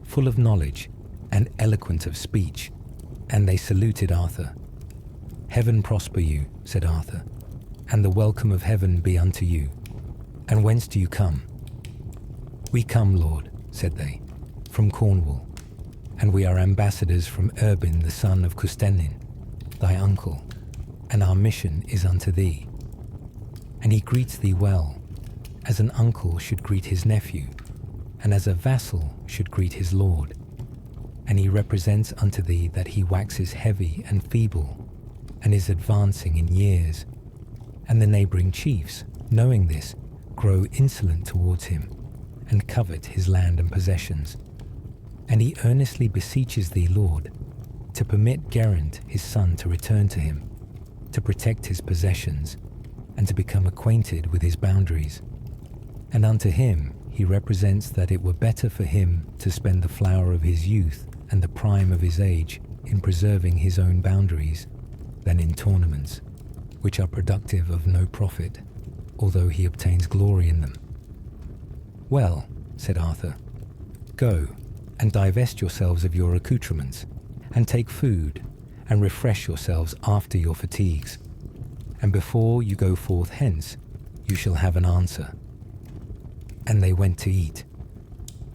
full of knowledge and eloquent of speech, and they saluted Arthur. "Heaven prosper you," said Arthur, "and the welcome of heaven be unto you. And whence do you come?" "We come, Lord," said they, "from Cornwall, and we are ambassadors from Erbin the son of Custennin, thy uncle, and our mission is unto thee. And he greets thee well, as an uncle should greet his nephew, and as a vassal should greet his lord. And he represents unto thee that he waxes heavy and feeble, and is advancing in years. And the neighbouring chiefs, knowing this, grow insolent towards him, and covet his land and possessions. And he earnestly beseeches thee, Lord, to permit Geraint his son to return to him, to protect his possessions, and to become acquainted with his boundaries. And unto him he represents that it were better for him to spend the flower of his youth and the prime of his age in preserving his own boundaries than in tournaments, which are productive of no profit, although he obtains glory in them. Well, said Arthur, go and divest yourselves of your accoutrements, and take food, and refresh yourselves after your fatigues, and before you go forth hence, you shall have an answer. And they went to eat.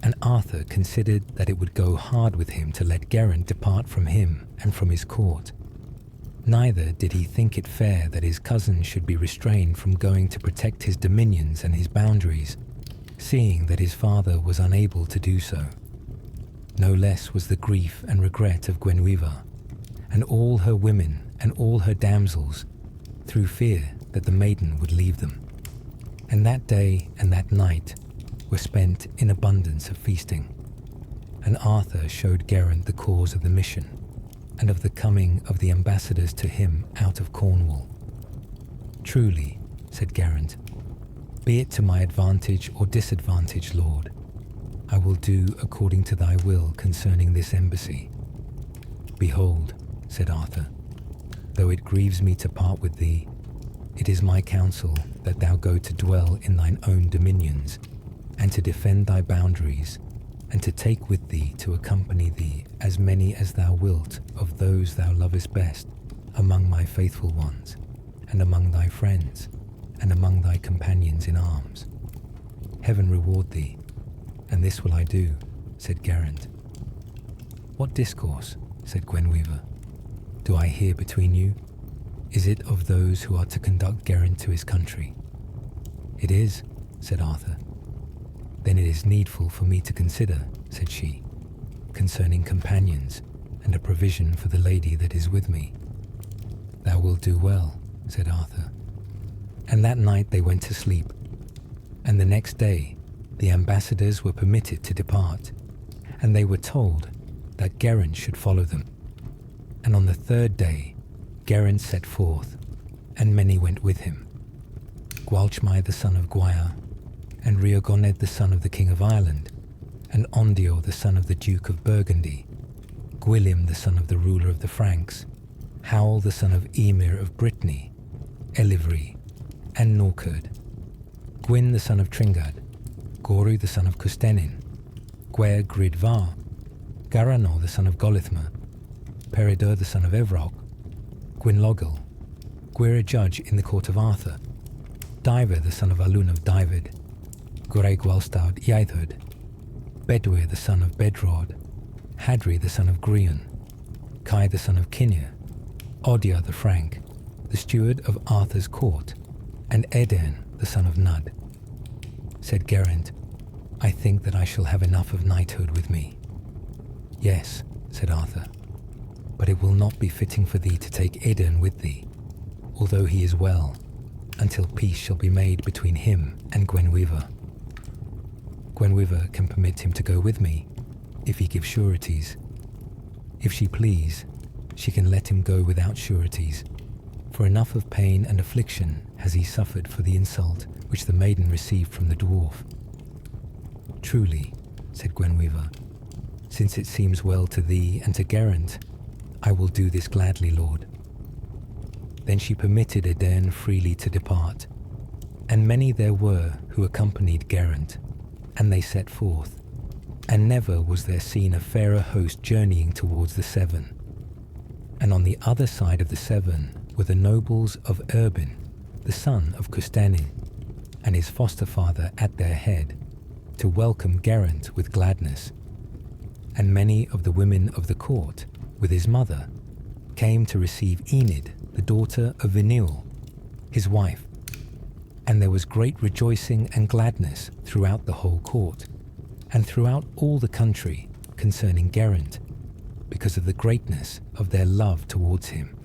And Arthur considered that it would go hard with him to let Geraint depart from him and from his court. Neither did he think it fair that his cousin should be restrained from going to protect his dominions and his boundaries, seeing that his father was unable to do so. No less was the grief and regret of Gwenwyvar, and all her women and all her damsels, through fear that the maiden would leave them. And that day and that night were spent in abundance of feasting. And Arthur showed Geraint the cause of the mission, and of the coming of the ambassadors to him out of Cornwall. Truly, said Geraint, be it to my advantage or disadvantage, Lord, I will do according to thy will concerning this embassy. Behold, said Arthur, though it grieves me to part with thee, it is my counsel that thou go to dwell in thine own dominions, and to defend thy boundaries, and to take with thee to accompany thee as many as thou wilt of those thou lovest best among my faithful ones, and among thy friends, and among thy companions in arms. Heaven reward thee, and this will I do, said Geraint. What discourse, said Gwenwyvar, do I hear between you? Is it of those who are to conduct Geraint to his country? It is, said Arthur. Then it is needful for me to consider, said she, concerning companions and a provision for the lady that is with me. Thou wilt do well, said Arthur. And that night they went to sleep, and the next day the ambassadors were permitted to depart, and they were told that Geraint should follow them. And on the third day Geraint set forth, and many went with him. Gwalchmai the son of Gwair, and Riogoned the son of the king of Ireland, and Ondio the son of the duke of Burgundy, Gwilym the son of the ruler of the Franks, Howell the son of Emir of Brittany, Elivry, and Norcurd, Gwyn the son of Tringad, Goru the son of Custennin, Gwer Gridvar, Garanor the son of Golithma, Peredur the son of Evroc, Gwynlogel, Gwir a judge in the court of Arthur, Diver the son of Alun of Dyfed, Gwraig Gwalstawd Iaithud, Bedwyr the son of Bedrod, Hadri the son of Grian, Kai the son of Kinnear, Odia the Frank, the steward of Arthur's court, and Edern the son of Nud. Said Geraint, I think that I shall have enough of knighthood with me. Yes, said Arthur, but it will not be fitting for thee to take Edern with thee, although he is well, until peace shall be made between him and Gwenwyvar. Gwenwyvar can permit him to go with me, if he give sureties. If she please, she can let him go without sureties, for enough of pain and affliction has he suffered for the insult which the maiden received from the dwarf. Truly, said Gwenwyvar, since it seems well to thee and to Geraint, I will do this gladly, Lord. Then she permitted Edern freely to depart, and many there were who accompanied Geraint, and they set forth, and never was there seen a fairer host journeying towards the Severn. And on the other side of the Severn were the nobles of Erbin, the son of Custennin, and his foster father at their head, to welcome Geraint with gladness. And many of the women of the court, with his mother, came to receive Enid, the daughter of Vinil, his wife. And there was great rejoicing and gladness throughout the whole court, and throughout all the country concerning Geraint, because of the greatness of their love towards him,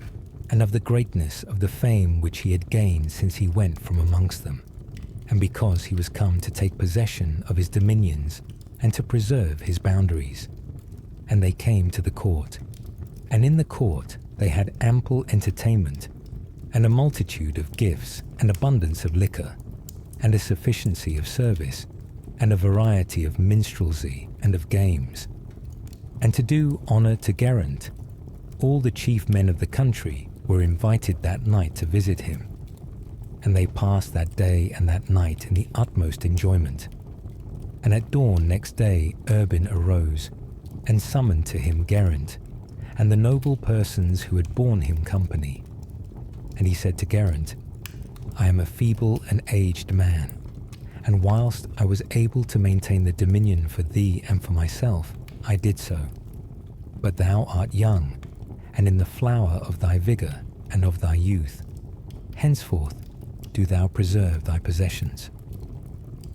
and of the greatness of the fame which he had gained since he went from amongst them, and because he was come to take possession of his dominions and to preserve his boundaries. And they came to the court, and in the court they had ample entertainment, and a multitude of gifts, and abundance of liquor, and a sufficiency of service, and a variety of minstrelsy and of games. And to do honour to Geraint, all the chief men of the country were invited that night to visit him, and they passed that day and that night in the utmost enjoyment. And at dawn next day Erbin arose, and summoned to him Geraint, and the noble persons who had borne him company. And he said to Geraint, I am a feeble and aged man, and whilst I was able to maintain the dominion for thee and for myself, I did so. But thou art young, and in the flower of thy vigour and of thy youth. Henceforth do thou preserve thy possessions.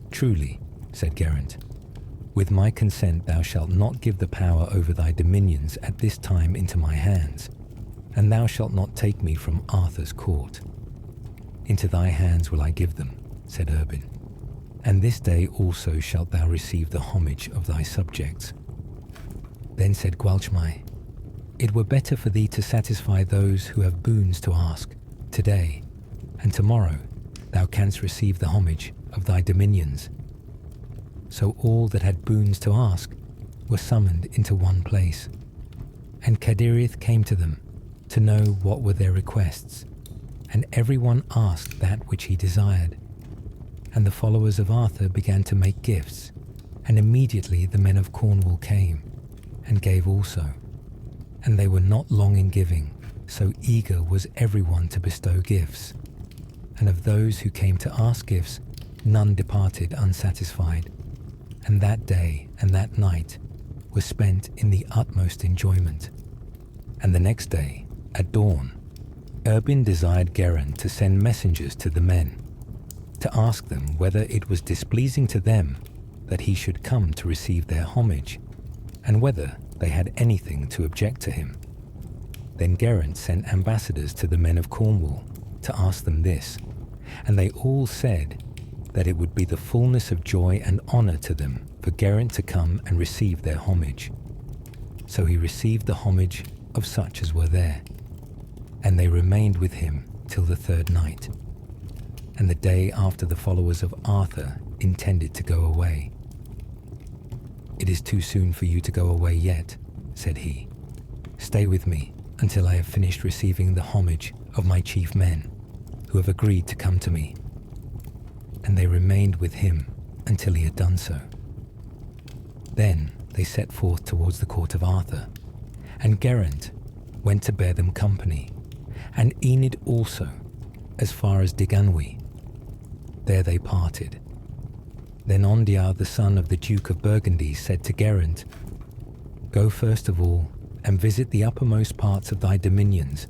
Truly, said Geraint, with my consent thou shalt not give the power over thy dominions at this time into my hands, and thou shalt not take me from Arthur's court. Into thy hands will I give them, said Erbin, and this day also shalt thou receive the homage of thy subjects. Then said Gwalchmai, it were better for thee to satisfy those who have boons to ask today, and tomorrow thou canst receive the homage of thy dominions. So all that had boons to ask were summoned into one place, and Cadirith came to them to know what were their requests, and every one asked that which he desired. And the followers of Arthur began to make gifts, and immediately the men of Cornwall came, and gave also. And they were not long in giving, so eager was everyone to bestow gifts. And of those who came to ask gifts, none departed unsatisfied. And that day and that night were spent in the utmost enjoyment. And the next day, at dawn, Erbin desired Geraint to send messengers to the men, to ask them whether it was displeasing to them that he should come to receive their homage, and whether they had anything to object to him. Then Geraint sent ambassadors to the men of Cornwall to ask them this, and they all said that it would be the fullness of joy and honour to them for Geraint to come and receive their homage. So he received the homage of such as were there, and they remained with him till the third night. And the day after the followers of Arthur intended to go away. It is too soon for you to go away yet, said he. Stay with me until I have finished receiving the homage of my chief men, who have agreed to come to me. And they remained with him until he had done so. Then they set forth towards the court of Arthur, and Geraint went to bear them company, and Enid also, as far as Diganwy. There they parted. Then Ondiar, the son of the Duke of Burgundy, said to Geraint, Go first of all, and visit the uppermost parts of thy dominions,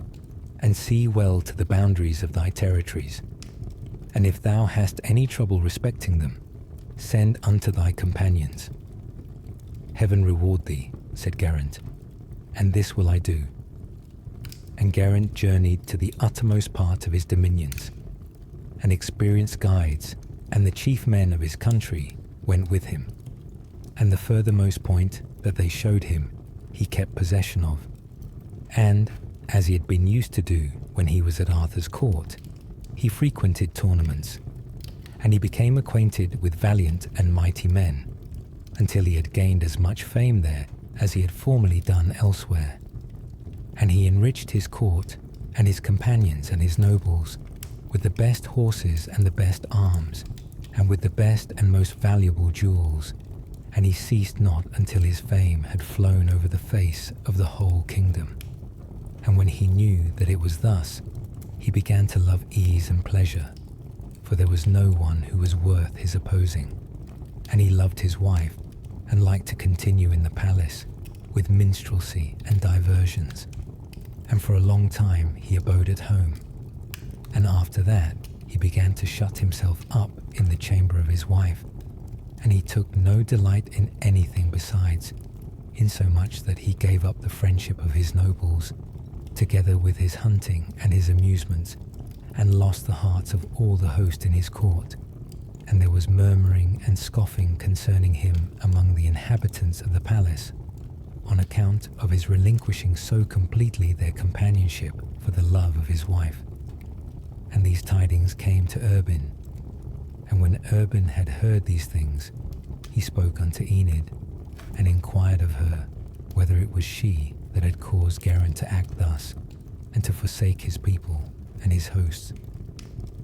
and see well to the boundaries of thy territories. And if thou hast any trouble respecting them, send unto thy companions. Heaven reward thee, said Geraint, and this will I do. And Geraint journeyed to the uttermost part of his dominions, and experienced guides and the chief men of his country went with him, and the furthermost point that they showed him he kept possession of. And, as he had been used to do when he was at Arthur's court, he frequented tournaments, and he became acquainted with valiant and mighty men, until he had gained as much fame there as he had formerly done elsewhere. And he enriched his court and his companions and his nobles with the best horses and the best arms, and with the best and most valuable jewels, and he ceased not until his fame had flown over the face of the whole kingdom. And when he knew that it was thus, he began to love ease and pleasure, for there was no one who was worth his opposing. And he loved his wife, and liked to continue in the palace, with minstrelsy and diversions. And for a long time he abode at home. And after that he began to shut himself up in the chamber of his wife, and he took no delight in anything besides, insomuch that he gave up the friendship of his nobles, together with his hunting and his amusements, and lost the hearts of all the host in his court. And there was murmuring and scoffing concerning him among the inhabitants of the palace, on account of his relinquishing so completely their companionship for the love of his wife. And these tidings came to Erbin. And when Erbin had heard these things, he spoke unto Enid, and inquired of her whether it was she that had caused Geraint to act thus, and to forsake his people and his hosts.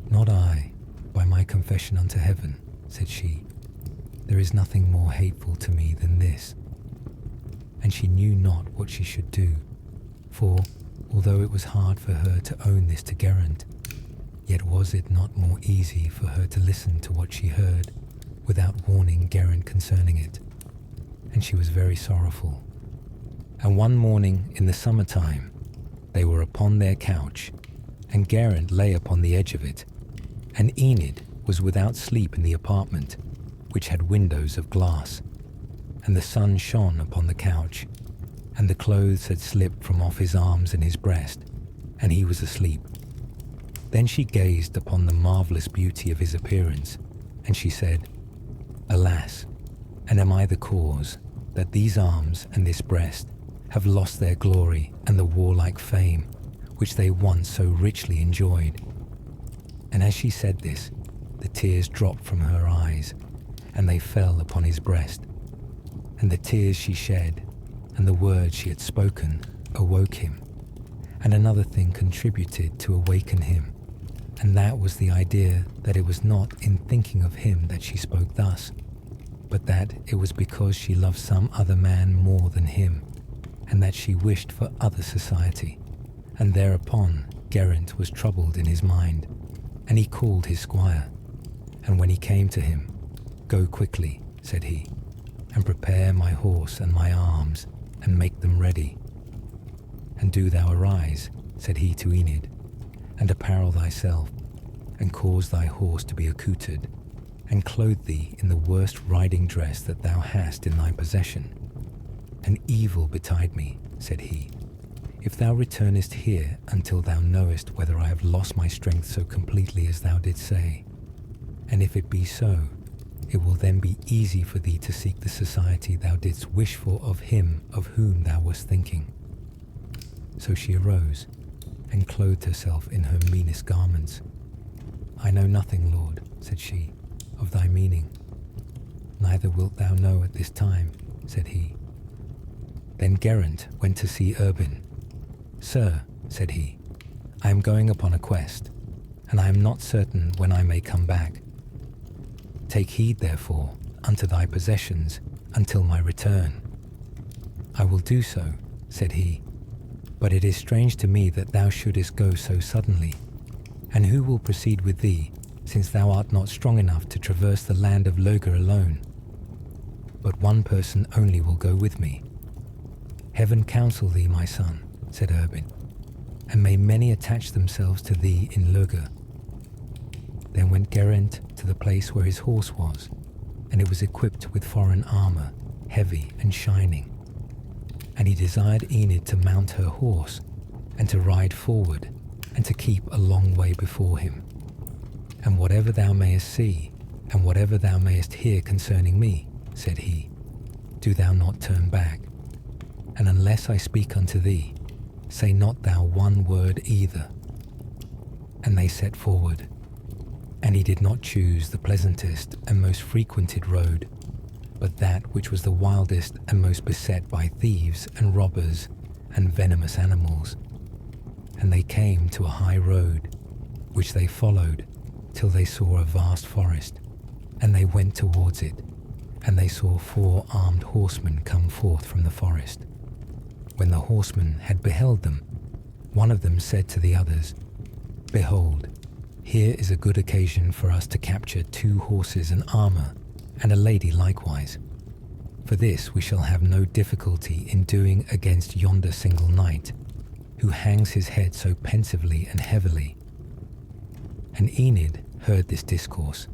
Not I, by my confession unto heaven, said she. There is nothing more hateful to me than this. And she knew not what she should do, for, although it was hard for her to own this to Geraint, yet was it not more easy for her to listen to what she heard, without warning Geraint concerning it. And she was very sorrowful. And one morning in the summer-time, they were upon their couch, and Geraint lay upon the edge of it, and Enid was without sleep in the apartment, which had windows of glass, and the sun shone upon the couch, and the clothes had slipped from off his arms and his breast, and he was asleep. Then she gazed upon the marvellous beauty of his appearance, and she said, Alas, and am I the cause that these arms and this breast have lost their glory and the warlike fame which they once so richly enjoyed? And as she said this, the tears dropped from her eyes, and they fell upon his breast. And the tears she shed, and the words she had spoken, awoke him. And another thing contributed to awaken him, and that was the idea that it was not in thinking of him that she spoke thus, but that it was because she loved some other man more than him, and that she wished for other society. And thereupon Geraint was troubled in his mind, and he called his squire. And when he came to him, Go quickly, said he, and prepare my horse and my arms, and make them ready. And do thou arise, said he to Enid, and apparel thyself, and cause thy horse to be accoutred, and clothe thee in the worst riding dress that thou hast in thy possession. An evil betide me, said he, if thou returnest here until thou knowest whether I have lost my strength so completely as thou didst say. And if it be so, it will then be easy for thee to seek the society thou didst wish for of him of whom thou wast thinking. So she arose, and clothed herself in her meanest garments. I know nothing, Lord, said she, of thy meaning. Neither wilt thou know at this time, said he. Then Geraint went to see Erbin. Sir, said he, I am going upon a quest, and I am not certain when I may come back. Take heed, therefore, unto thy possessions until my return. I will do so, said he, but it is strange to me that thou shouldest go so suddenly. And who will proceed with thee, since thou art not strong enough to traverse the land of Loger alone? But one person only will go with me. Heaven counsel thee, my son, said Erbin, and may many attach themselves to thee in Loger. Then went Geraint to the place where his horse was, and it was equipped with foreign armour, heavy and shining. And he desired Enid to mount her horse, and to ride forward, and to keep a long way before him. And whatever thou mayest see, and whatever thou mayest hear concerning me, said he, do thou not turn back. And unless I speak unto thee, say not thou one word either. And they set forward. And he did not choose the pleasantest and most frequented road, but that which was the wildest and most beset by thieves and robbers and venomous animals. And they came to a high road, which they followed till they saw a vast forest, and they went towards it, and they saw 4 armed horsemen come forth from the forest. When the horsemen had beheld them, one of them said to the others, Behold, here is a good occasion for us to capture 2 horses and armour, and a lady likewise. For this we shall have no difficulty in doing against yonder single knight, who hangs his head so pensively and heavily. And Enid heard this discourse,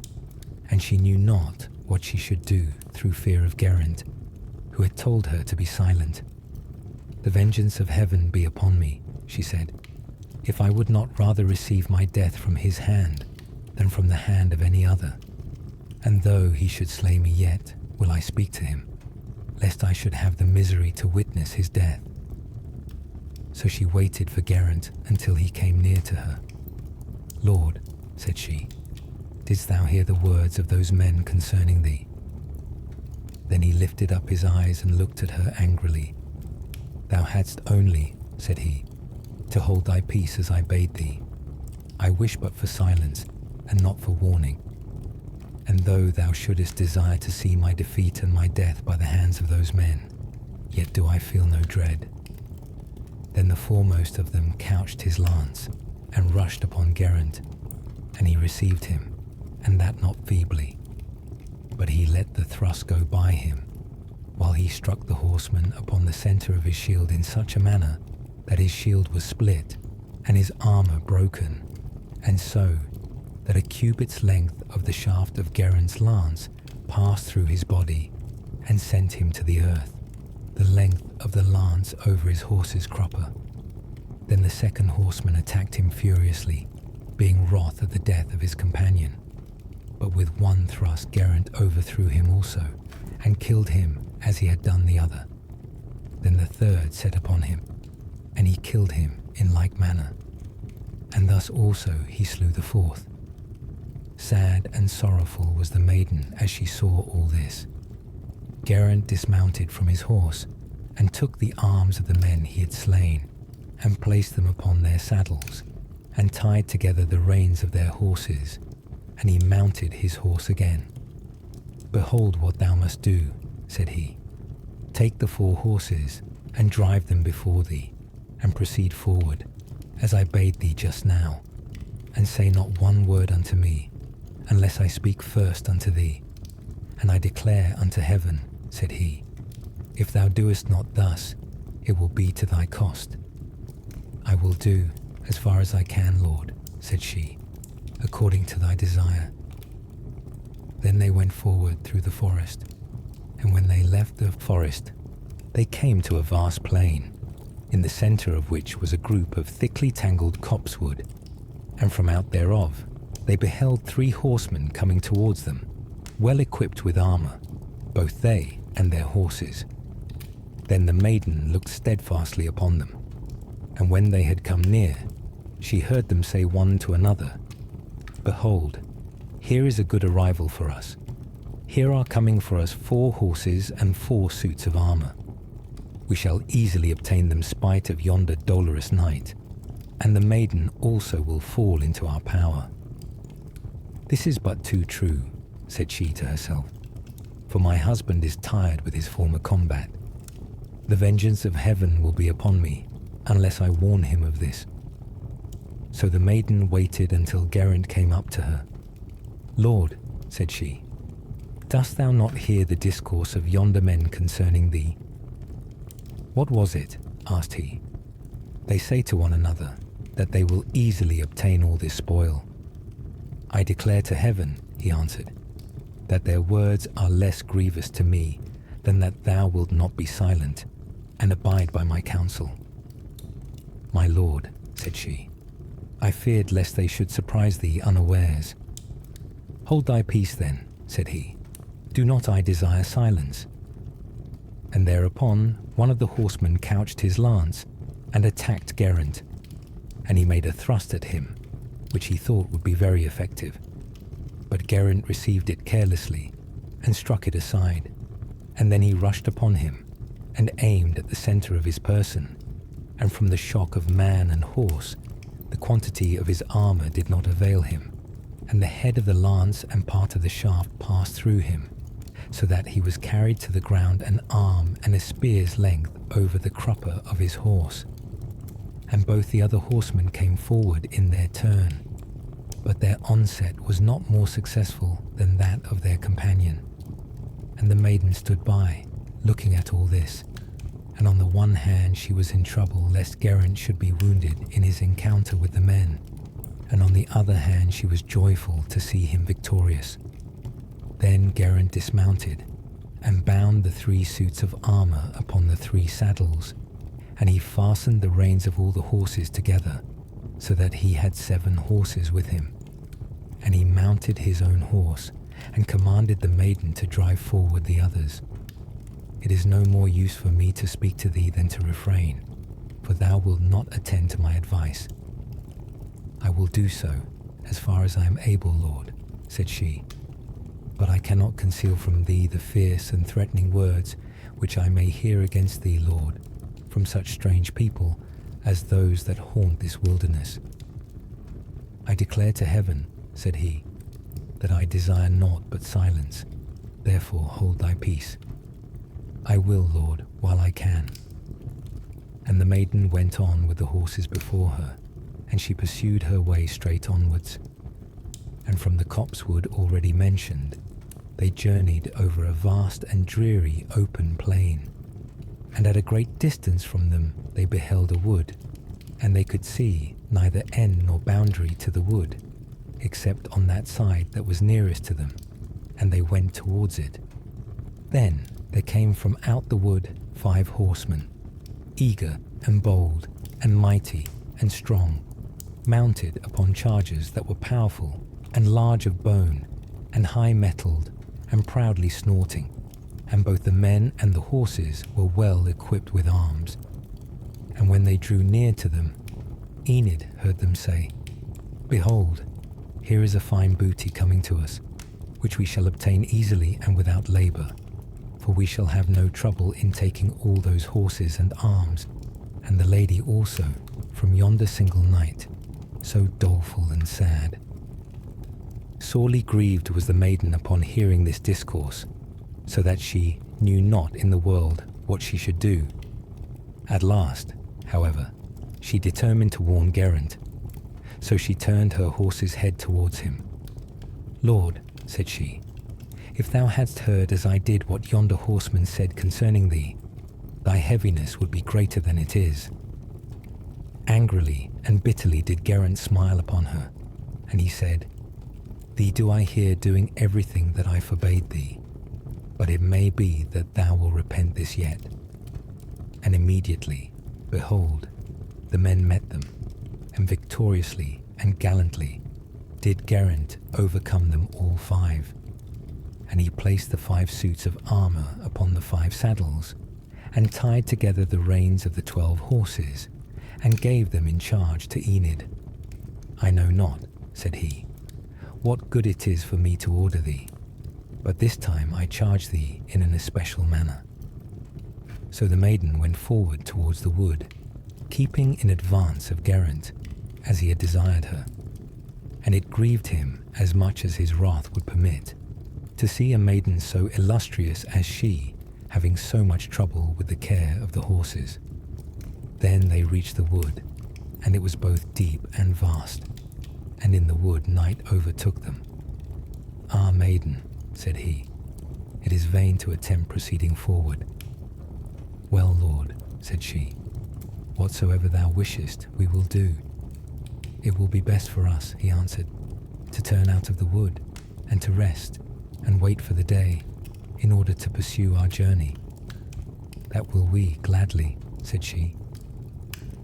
and she knew not what she should do through fear of Geraint, who had told her to be silent. The vengeance of heaven be upon me, she said, if I would not rather receive my death from his hand than from the hand of any other. And though he should slay me yet, will I speak to him, lest I should have the misery to witness his death. So she waited for Geraint until he came near to her. Lord, said she, didst thou hear the words of those men concerning thee? Then he lifted up his eyes and looked at her angrily. Thou hadst only, said he, to hold thy peace as I bade thee. I wish but for silence, and not for warning. And though thou shouldest desire to see my defeat and my death by the hands of those men, yet do I feel no dread. Then the foremost of them couched his lance, and rushed upon Geraint, and he received him, and that not feebly. But he let the thrust go by him, while he struck the horseman upon the centre of his shield in such a manner that his shield was split, and his armour broken, and so that a cubit's length of the shaft of Geraint's lance passed through his body, and sent him to the earth, the length of the lance over his horse's crupper. Then the second horseman attacked him furiously, being wroth at the death of his companion. But with one thrust Geraint overthrew him also, and killed him as he had done the other. Then the third set upon him, and he killed him in like manner. And thus also he slew the fourth. Sad and sorrowful was the maiden as she saw all this. Geraint dismounted from his horse, and took the arms of the men he had slain, and placed them upon their saddles, and tied together the reins of their horses, and he mounted his horse again. Behold what thou must do, said he. Take the 4 horses, and drive them before thee, and proceed forward, as I bade thee just now, and say not one word unto me, unless I speak first unto thee. And I declare unto heaven, said he, if thou doest not thus, it will be to thy cost. I will do as far as I can, Lord, said she, according to thy desire. Then they went forward through the forest, and when they left the forest, they came to a vast plain, in the centre of which was a group of thickly tangled copsewood, and from out thereof they beheld 3 horsemen coming towards them, well equipped with armour, both they and their horses. Then the maiden looked steadfastly upon them, and when they had come near, she heard them say one to another, Behold, here is a good arrival for us. Here are coming for us 4 horses and 4 suits of armour. We shall easily obtain them spite of yonder dolorous knight, and the maiden also will fall into our power. This is but too true, said she to herself, for my husband is tired with his former combat. The vengeance of heaven will be upon me, unless I warn him of this. So the maiden waited until Geraint came up to her. Lord, said she, dost thou not hear the discourse of yonder men concerning thee? What was it? Asked he. They say to one another that they will easily obtain all this spoil. I declare to heaven, he answered, that their words are less grievous to me than that thou wilt not be silent, and abide by my counsel. My lord, said she, I feared lest they should surprise thee unawares. Hold thy peace then, said he. Do not I desire silence? And thereupon one of the horsemen couched his lance, and attacked Geraint, and he made a thrust at him, which he thought would be very effective. But Geraint received it carelessly, and struck it aside, and then he rushed upon him, and aimed at the centre of his person, and from the shock of man and horse, the quantity of his armour did not avail him, and the head of the lance and part of the shaft passed through him, so that he was carried to the ground an arm and a spear's length over the crupper of his horse. And both the other horsemen came forward in their turn, but their onset was not more successful than that of their companion. And the maiden stood by, looking at all this, and on the one hand she was in trouble lest Geraint should be wounded in his encounter with the men, and on the other hand she was joyful to see him victorious. Then Geraint dismounted, and bound the 3 suits of armour upon the 3 saddles, and he fastened the reins of all the horses together, so that he had 7 horses with him. And he mounted his own horse, and commanded the maiden to drive forward the others. It is no more use for me to speak to thee than to refrain, for thou wilt not attend to my advice. I will do so, as far as I am able, Lord, said she, but I cannot conceal from thee the fierce and threatening words which I may hear against thee, Lord, from such strange people as those that haunt this wilderness. I declare to heaven, said he, that I desire naught but silence. Therefore hold thy peace. I will, Lord, while I can. And the maiden went on with the horses before her, and she pursued her way straight onwards. And from the copsewood already mentioned, they journeyed over a vast and dreary open plain. And at a great distance from them they beheld a wood, and they could see neither end nor boundary to the wood, except on that side that was nearest to them, and they went towards it. Then there came from out the wood 5 horsemen, eager and bold and mighty and strong, mounted upon chargers that were powerful and large of bone and high-mettled and proudly snorting, and both the men and the horses were well equipped with arms. And when they drew near to them, Enid heard them say, Behold, here is a fine booty coming to us, which we shall obtain easily and without labour, for we shall have no trouble in taking all those horses and arms, and the lady also, from yonder single night, so doleful and sad. Sorely grieved was the maiden upon hearing this discourse, so that she knew not in the world what she should do. At last, however, she determined to warn Geraint. So she turned her horse's head towards him. Lord, said she, if thou hadst heard as I did what yonder horseman said concerning thee, thy heaviness would be greater than it is. Angrily and bitterly did Geraint smile upon her, and he said, Thee do I hear doing everything that I forbade thee, but it may be that thou wilt repent this yet. And immediately, behold, the men met them, and victoriously and gallantly did Geraint overcome them all 5. And he placed the 5 suits of armour upon the 5 saddles, and tied together the reins of the 12 horses, and gave them in charge to Enid. I know not, said he, what good it is for me to order thee, but this time I charge thee in an especial manner. So the maiden went forward towards the wood, keeping in advance of Geraint, as he had desired her. And it grieved him as much as his wrath would permit, to see a maiden so illustrious as she having so much trouble with the care of the horses. Then they reached the wood, and it was both deep and vast, and in the wood night overtook them. Ah, maiden, said he, it is vain to attempt proceeding forward. Well, Lord, said she, whatsoever thou wishest we will do. It will be best for us, he answered, to turn out of the wood, and to rest, and wait for the day, in order to pursue our journey. That will we gladly, said she.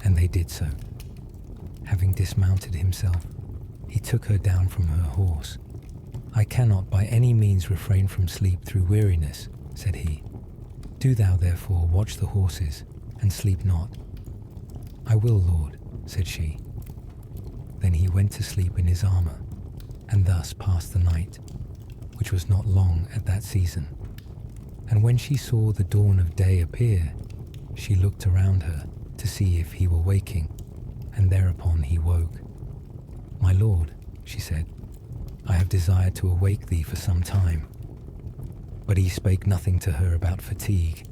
And they did so. Having dismounted himself, he took her down from her horse. I cannot by any means refrain from sleep through weariness, said he. Do thou therefore watch the horses, and sleep not. I will, Lord, said she. Then he went to sleep in his armour, and thus passed the night, which was not long at that season. And when she saw the dawn of day appear, she looked around her to see if he were waking, and thereupon he woke. My lord, she said, I have desired to awake thee for some time. But he spake nothing to her about fatigue,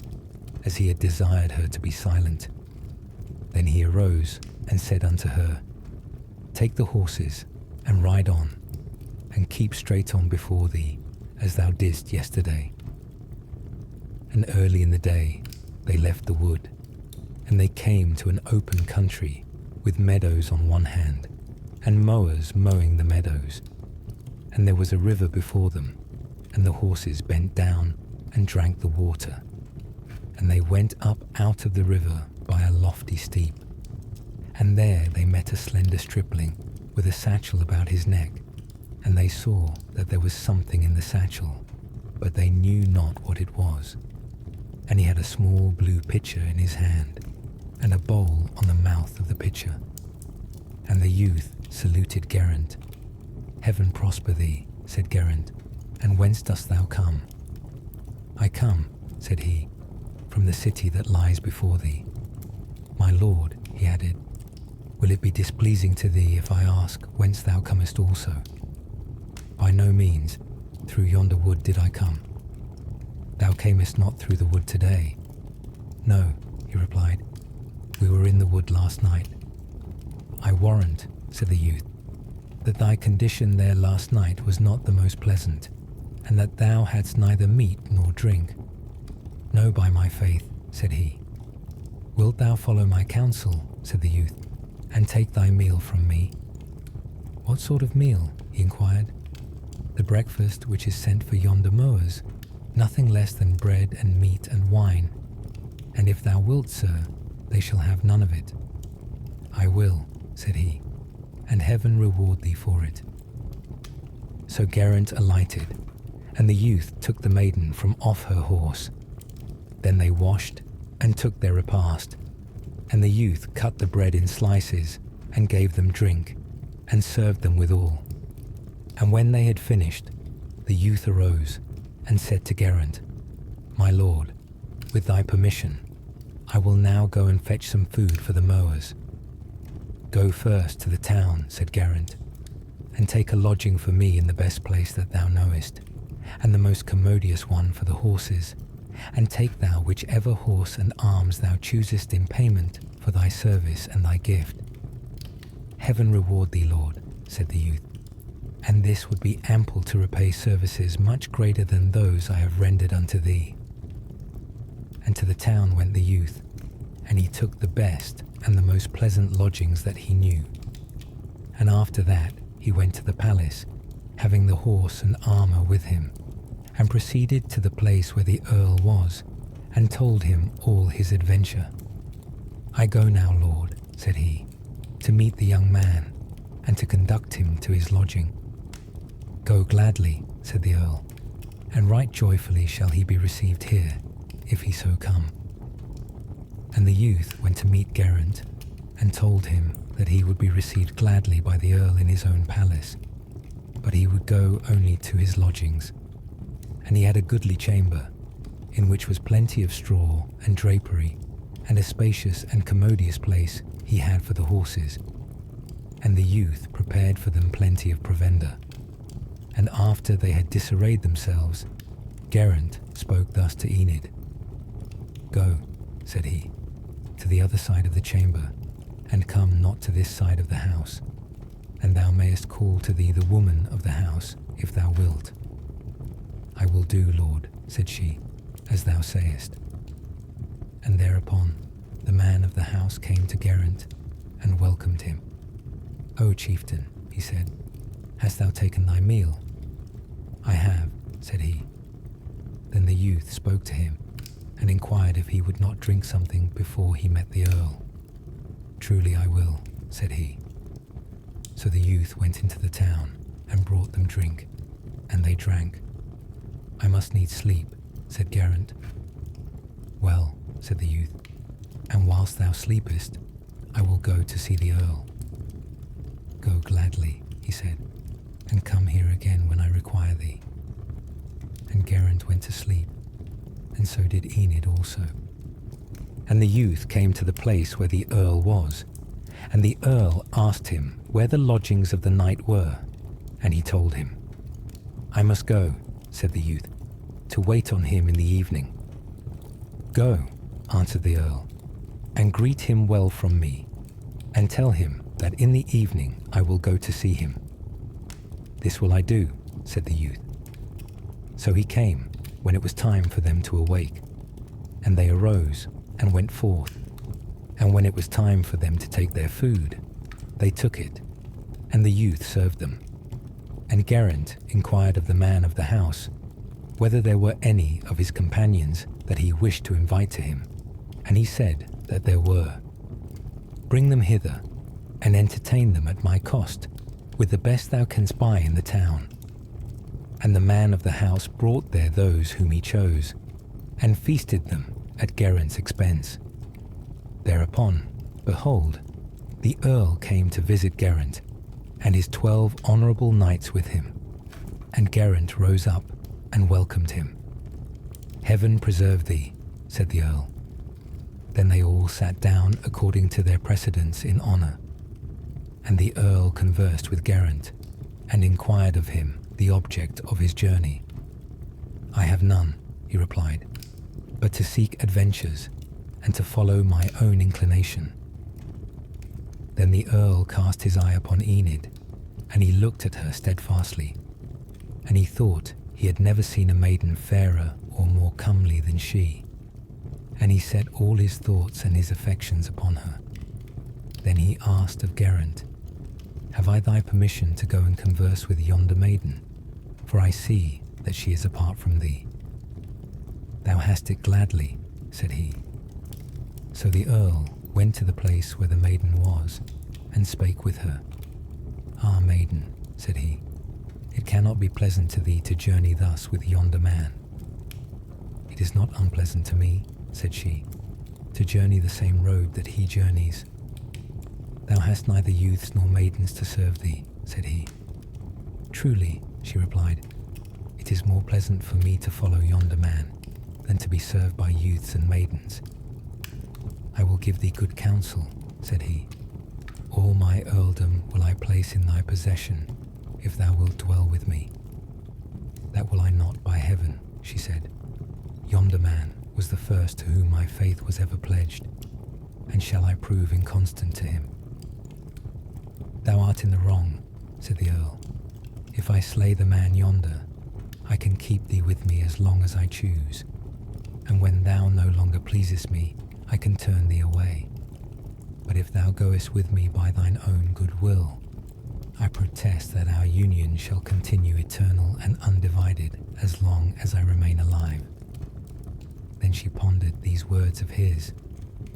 as he had desired her to be silent. Then he arose and said unto her, Take the horses and ride on, and keep straight on before thee, as thou didst yesterday. And early in the day they left the wood, and they came to an open country with meadows on one hand, and mowers mowing the meadows. And there was a river before them, and the horses bent down and drank the water. And they went up out of the river by a lofty steep. And there they met a slender stripling with a satchel about his neck, and they saw that there was something in the satchel, but they knew not what it was. And he had a small blue pitcher in his hand, and a bowl on the mouth of the pitcher. And the youth saluted Geraint. Heaven prosper thee, said Geraint, and whence dost thou come? I come, said he, from the city that lies before thee, My lord, he added, will it be displeasing to thee if I ask whence thou comest also? By no means, through yonder wood did I come. Thou camest not through the wood today. No, he replied, we were in the wood last night. I warrant, said the youth, that thy condition there last night was not the most pleasant, and that thou hadst neither meat nor drink. No, by my faith, said he. Wilt thou follow my counsel, said the youth, and take thy meal from me? What sort of meal? He inquired. The breakfast which is sent for yonder mowers, nothing less than bread and meat and wine. And if thou wilt, sir, they shall have none of it. I will, said he, and heaven reward thee for it. So Geraint alighted, and the youth took the maiden from off her horse. Then they washed and took their repast, and the youth cut the bread in slices and gave them drink, and served them withal. And when they had finished, the youth arose and said to Geraint, My lord, with thy permission, I will now go and fetch some food for the mowers. Go first to the town, said Geraint, and take a lodging for me in the best place that thou knowest, and the most commodious one for the horses, and take thou whichever horse and arms thou choosest in payment for thy service and thy gift. Heaven reward thee, lord, said the youth, and this would be ample to repay services much greater than those I have rendered unto thee. And to the town went the youth, and he took the best and the most pleasant lodgings that he knew. And after that he went to the palace, having the horse and armour with him, and proceeded to the place where the earl was, and told him all his adventure. I go now, lord, said he, to meet the young man, and to conduct him to his lodging. Go gladly, said the earl, and right joyfully shall he be received here, if he so come. And the youth went to meet Geraint, and told him that he would be received gladly by the earl in his own palace, but he would go only to his lodgings. And he had a goodly chamber, in which was plenty of straw and drapery, and a spacious and commodious place he had for the horses. And the youth prepared for them plenty of provender. And after they had disarrayed themselves, Geraint spoke thus to Enid. Go, said he, to the other side of the chamber, and come not to this side of the house, and thou mayest call to thee the woman of the house, if thou wilt. I will do, lord, said she, as thou sayest. And thereupon the man of the house came to Geraint, and welcomed him. O chieftain, he said, hast thou taken thy meal? I have, said he. Then the youth spoke to him, and inquired if he would not drink something before he met the earl. Truly I will, said he. So the youth went into the town, and brought them drink, and they drank. I must needs sleep, said Geraint. Well, said the youth, and whilst thou sleepest, I will go to see the earl. Go gladly, he said, and come here again when I require thee. And Geraint went to sleep, and so did Enid also. And the youth came to the place where the earl was, and the earl asked him where the lodgings of the knight were, and he told him. I must go, said the youth, to wait on him in the evening. Go, answered the earl, and greet him well from me, and tell him that in the evening I will go to see him. This will I do, said the youth. So he came when it was time for them to awake, and they arose and went forth, and when it was time for them to take their food, they took it, and the youth served them. And Geraint inquired of the man of the house whether there were any of his companions that he wished to invite to him, and he said that there were. Bring them hither, and entertain them at my cost, with the best thou canst buy in the town. And the man of the house brought there those whom he chose, and feasted them at Geraint's expense. Thereupon, behold, the earl came to visit Geraint, and his 12 honourable knights with him. And Geraint rose up and welcomed him. Heaven preserve thee, said the earl. Then they all sat down according to their precedence in honour, and the Earl conversed with Geraint, and inquired of him the object of his journey. "I have none," he replied, "but to seek adventures, and to follow my own inclination." Then the Earl cast his eye upon Enid, and he looked at her steadfastly, and he thought he had never seen a maiden fairer or more comely than she, and he set all his thoughts and his affections upon her. Then he asked of Geraint, "Have I thy permission to go and converse with yonder maiden? For I see that she is apart from thee." "Thou hast it gladly," said he. So the Earl went to the place where the maiden was, and spake with her. "Ah, maiden," said he, "it cannot be pleasant to thee to journey thus with yonder man." "It is not unpleasant to me," said she, "to journey the same road that he journeys." "Thou hast neither youths nor maidens to serve thee," said he. "Truly," she replied, "it is more pleasant for me to follow yonder man than to be served by youths and maidens." "I will give thee good counsel," said he. "All my earldom will I place in thy possession, if thou wilt dwell with me." "That will I not, by heaven," she said. "Yonder man was the first to whom my faith was ever pledged, and shall I prove inconstant to him?" "Thou art in the wrong," said the Earl. "If I slay the man yonder, I can keep thee with me as long as I choose, and when thou no longer pleasest me, I can turn thee away. But if thou goest with me by thine own good will, I protest that our union shall continue eternal and undivided as long as I remain alive." Then she pondered these words of his,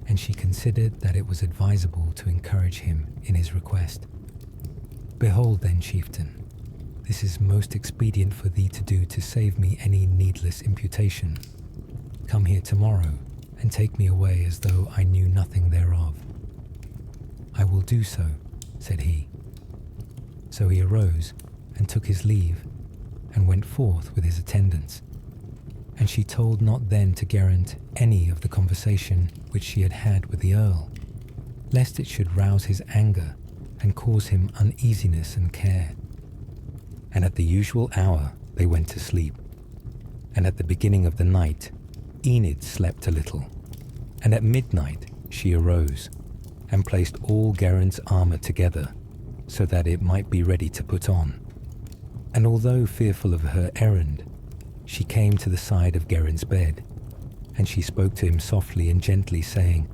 and she considered that it was advisable to encourage him in his request. "Behold then, chieftain, this is most expedient for thee to do to save me any needless imputation. Come here tomorrow, and take me away as though I knew nothing thereof." "I will do so," said he. So he arose and took his leave, and went forth with his attendants. And she told not then to Geraint any of the conversation which she had had with the Earl, lest it should rouse his anger and cause him uneasiness and care. And at the usual hour they went to sleep. And at the beginning of the night Enid slept a little, and at midnight she arose, and placed all Geraint's armour together, so that it might be ready to put on. And although fearful of her errand, she came to the side of Geraint's bed, and she spoke to him softly and gently, saying,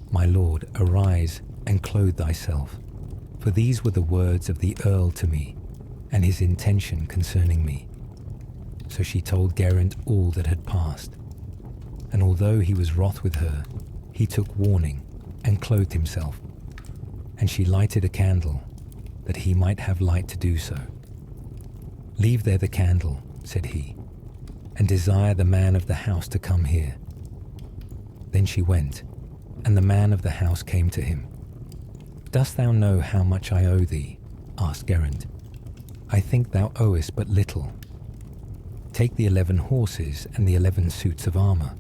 "My lord, arise and clothe thyself, for these were the words of the Earl to me, and his intention concerning me." So she told Geraint all that had passed. And although he was wroth with her, he took warning and clothed himself. And she lighted a candle, that he might have light to do so. "Leave there the candle," said he, "and desire the man of the house to come here." Then she went, and the man of the house came to him. "Dost thou know how much I owe thee?" asked Geraint. "I think thou owest but little. Take the 11 horses and the 11 suits of armour."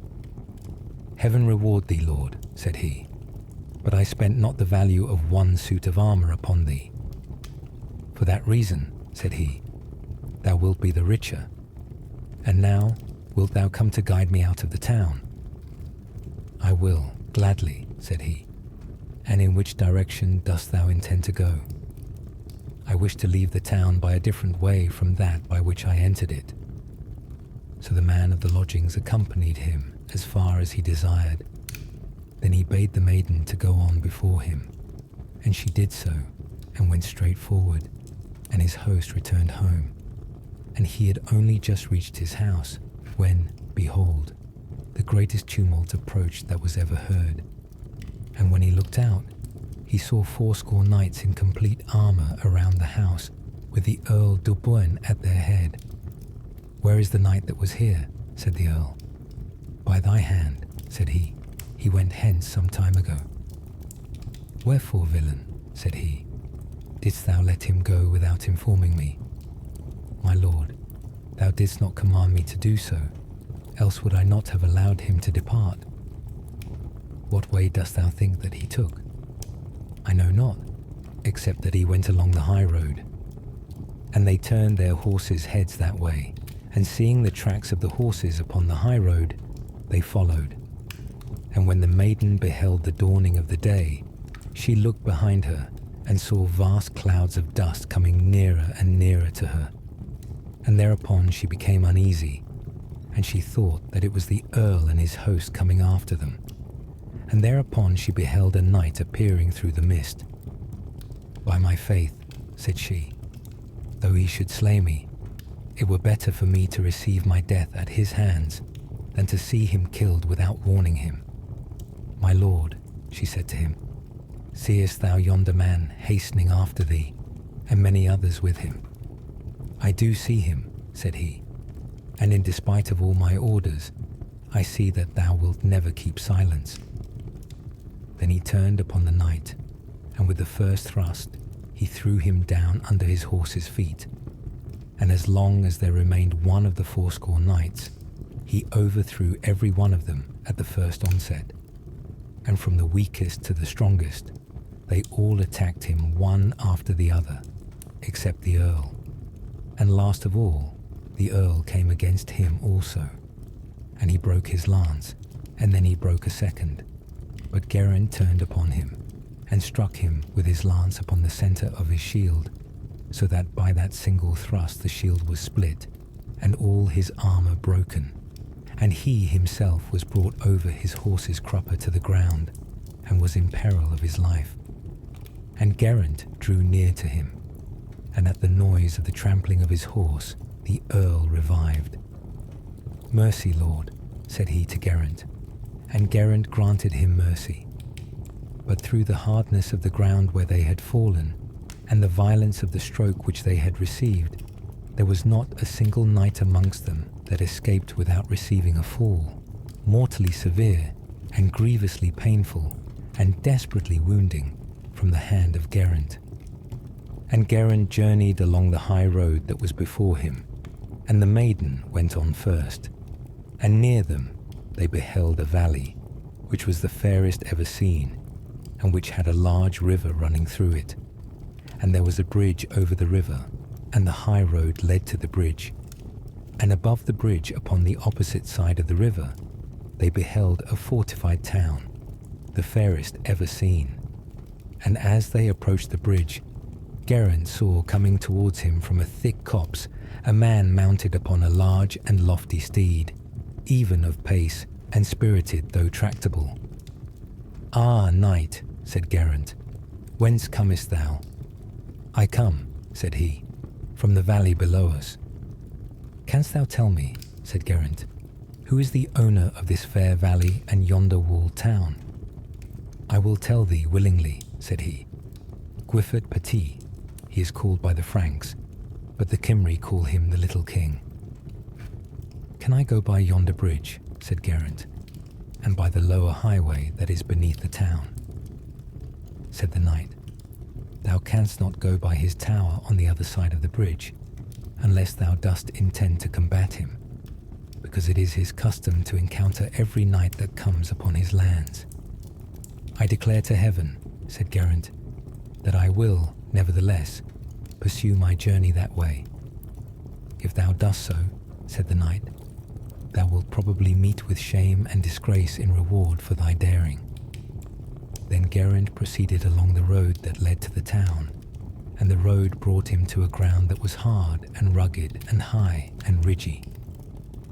"Heaven reward thee, lord," said he, "but I spent not the value of 1 suit of armour upon thee." "For that reason," said he, "thou wilt be the richer. And now wilt thou come to guide me out of the town?" "I will, gladly," said he. "And in which direction dost thou intend to go?" "I wish to leave the town by a different way from that by which I entered it." So the man of the lodgings accompanied him as far as he desired. Then he bade the maiden to go on before him, and she did so, and went straight forward, and his host returned home. And he had only just reached his house, when, behold, the greatest tumult approached that was ever heard. And when he looked out, he saw 80 knights in complete armour around the house, with the Earl de Bourne at their head. "Where is the knight that was here?" said the Earl. "By thy hand," said he. "He went hence some time ago." "Wherefore, villain?" said he. "Didst thou let him go without informing me?" "My lord, thou didst not command me to do so, else would I not have allowed him to depart." What way dost thou think that he took? I know not, except that he went along the high road. And they turned their horses' heads that way, and seeing the tracks of the horses upon the high road, they followed. And when the maiden beheld the dawning of the day, she looked behind her and saw vast clouds of dust coming nearer and nearer to her. And thereupon she became uneasy, and she thought that it was the Earl and his host coming after them. And thereupon she beheld a knight appearing through the mist. By my faith, said she, though he should slay me, it were better for me to receive my death at his hands than to see him killed without warning him. My lord, she said to him, seest thou yonder man hastening after thee, and many others with him? I do see him, said he, and in despite of all my orders, I see that thou wilt never keep silence. Then he turned upon the knight, and with the first thrust he threw him down under his horse's feet, and as long as there remained one of the fourscore knights, he overthrew every one of them at the first onset, and from the weakest to the strongest, they all attacked him one after the other, except the Earl. And last of all, the Earl came against him also, and he broke his lance, and then he broke a second. But Geraint turned upon him, and struck him with his lance upon the centre of his shield, so that by that single thrust the shield was split, and all his armour broken, and he himself was brought over his horse's crupper to the ground, and was in peril of his life. And Geraint drew near to him, and at the noise of the trampling of his horse, the Earl revived. Mercy, Lord, said he to Geraint, and Geraint granted him mercy. But through the hardness of the ground where they had fallen, and the violence of the stroke which they had received, there was not a single knight amongst them that escaped without receiving a fall, mortally severe, and grievously painful, and desperately wounding, from the hand of Geraint. And Geraint journeyed along the high road that was before him, and the maiden went on first, and near them they beheld a valley, which was the fairest ever seen, and which had a large river running through it. And there was a bridge over the river, and the high road led to the bridge. And above the bridge upon the opposite side of the river, they beheld a fortified town, the fairest ever seen. And as they approached the bridge, Geraint saw coming towards him from a thick copse a man mounted upon a large and lofty steed, even of pace, and spirited though tractable. Ah, knight, said Geraint, whence comest thou? I come, said he, from the valley below us. Canst thou tell me, said Geraint, who is the owner of this fair valley and yonder walled town? I will tell thee willingly, said he. Gwiford Petit, he is called by the Franks, but the Cymry call him the Little King. Can I go by yonder bridge, said Geraint, and by the lower highway that is beneath the town? Said the knight, thou canst not go by his tower on the other side of the bridge, unless thou dost intend to combat him, because it is his custom to encounter every knight that comes upon his lands. I declare to heaven, said Geraint, that I will, nevertheless, pursue my journey that way. If thou dost so, said the knight, thou wilt probably meet with shame and disgrace in reward for thy daring. Then Geraint proceeded along the road that led to the town, and the road brought him to a ground that was hard and rugged and high and ridgy.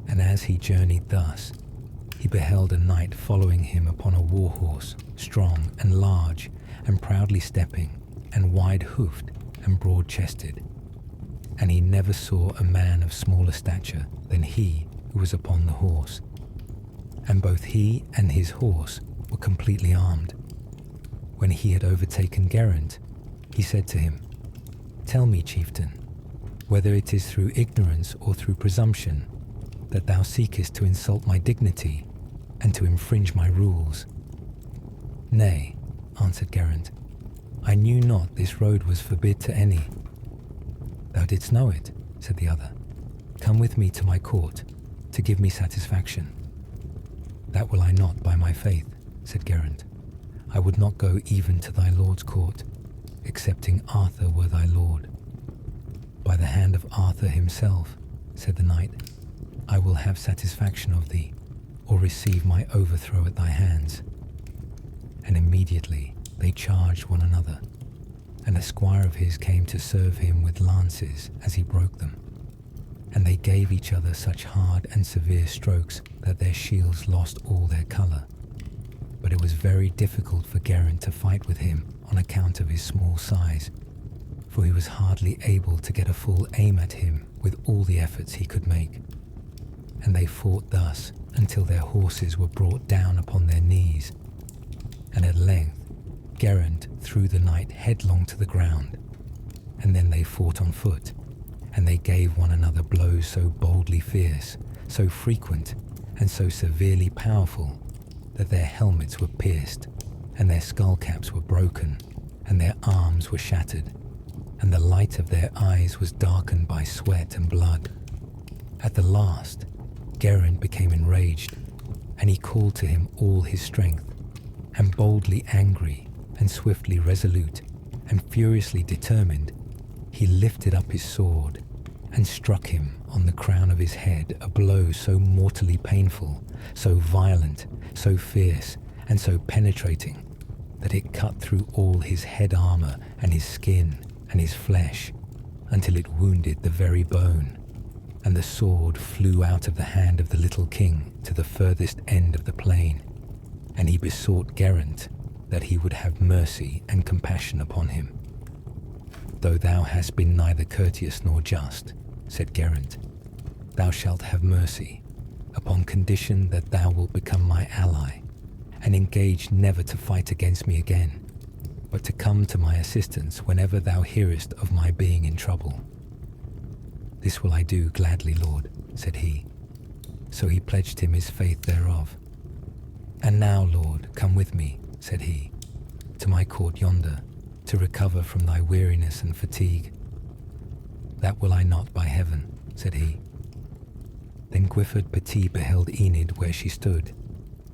And as he journeyed thus, he beheld a knight following him upon a war horse, strong and large, and proudly stepping, and wide-hoofed and broad-chested. And he never saw a man of smaller stature than he who was upon the horse. And both he and his horse were completely armed. When he had overtaken Geraint, he said to him, Tell me, chieftain, whether it is through ignorance or through presumption that thou seekest to insult my dignity and to infringe my rules. Nay, answered Geraint, I knew not this road was forbid to any. Thou didst know it, said the other. Come with me to my court, to give me satisfaction. That will I not by my faith, said Geraint. "I would not go even to thy lord's court, excepting Arthur were thy lord." "By the hand of Arthur himself," said the knight, "I will have satisfaction of thee, or receive my overthrow at thy hands." And immediately they charged one another, and a squire of his came to serve him with lances as he broke them. And they gave each other such hard and severe strokes that their shields lost all their colour. But it was very difficult for Geraint to fight with him on account of his small size, for he was hardly able to get a full aim at him with all the efforts he could make. And they fought thus until their horses were brought down upon their knees. And at length Geraint threw the knight headlong to the ground, and then they fought on foot, and they gave one another blows so boldly fierce, so frequent, and so severely powerful, that their helmets were pierced, and their skullcaps were broken, and their arms were shattered, and the light of their eyes was darkened by sweat and blood. At the last, Geraint became enraged, and he called to him all his strength, and boldly angry, and swiftly resolute, and furiously determined, he lifted up his sword, and struck him on the crown of his head a blow so mortally painful, so violent, so fierce, and so penetrating, that it cut through all his head armour and his skin and his flesh, until it wounded the very bone, and the sword flew out of the hand of the little king to the furthest end of the plain, and he besought Geraint that he would have mercy and compassion upon him. "Though thou hast been neither courteous nor just," said Geraint, "thou shalt have mercy, upon condition that thou wilt become my ally, and engage never to fight against me again, but to come to my assistance whenever thou hearest of my being in trouble." "This will I do gladly, Lord," said he. So he pledged him his faith thereof. "And now, Lord, come with me," said he, "to my court yonder, to recover from thy weariness and fatigue." "That will I not, by heaven," said he. Then Gwyfford Petit beheld Enid where she stood,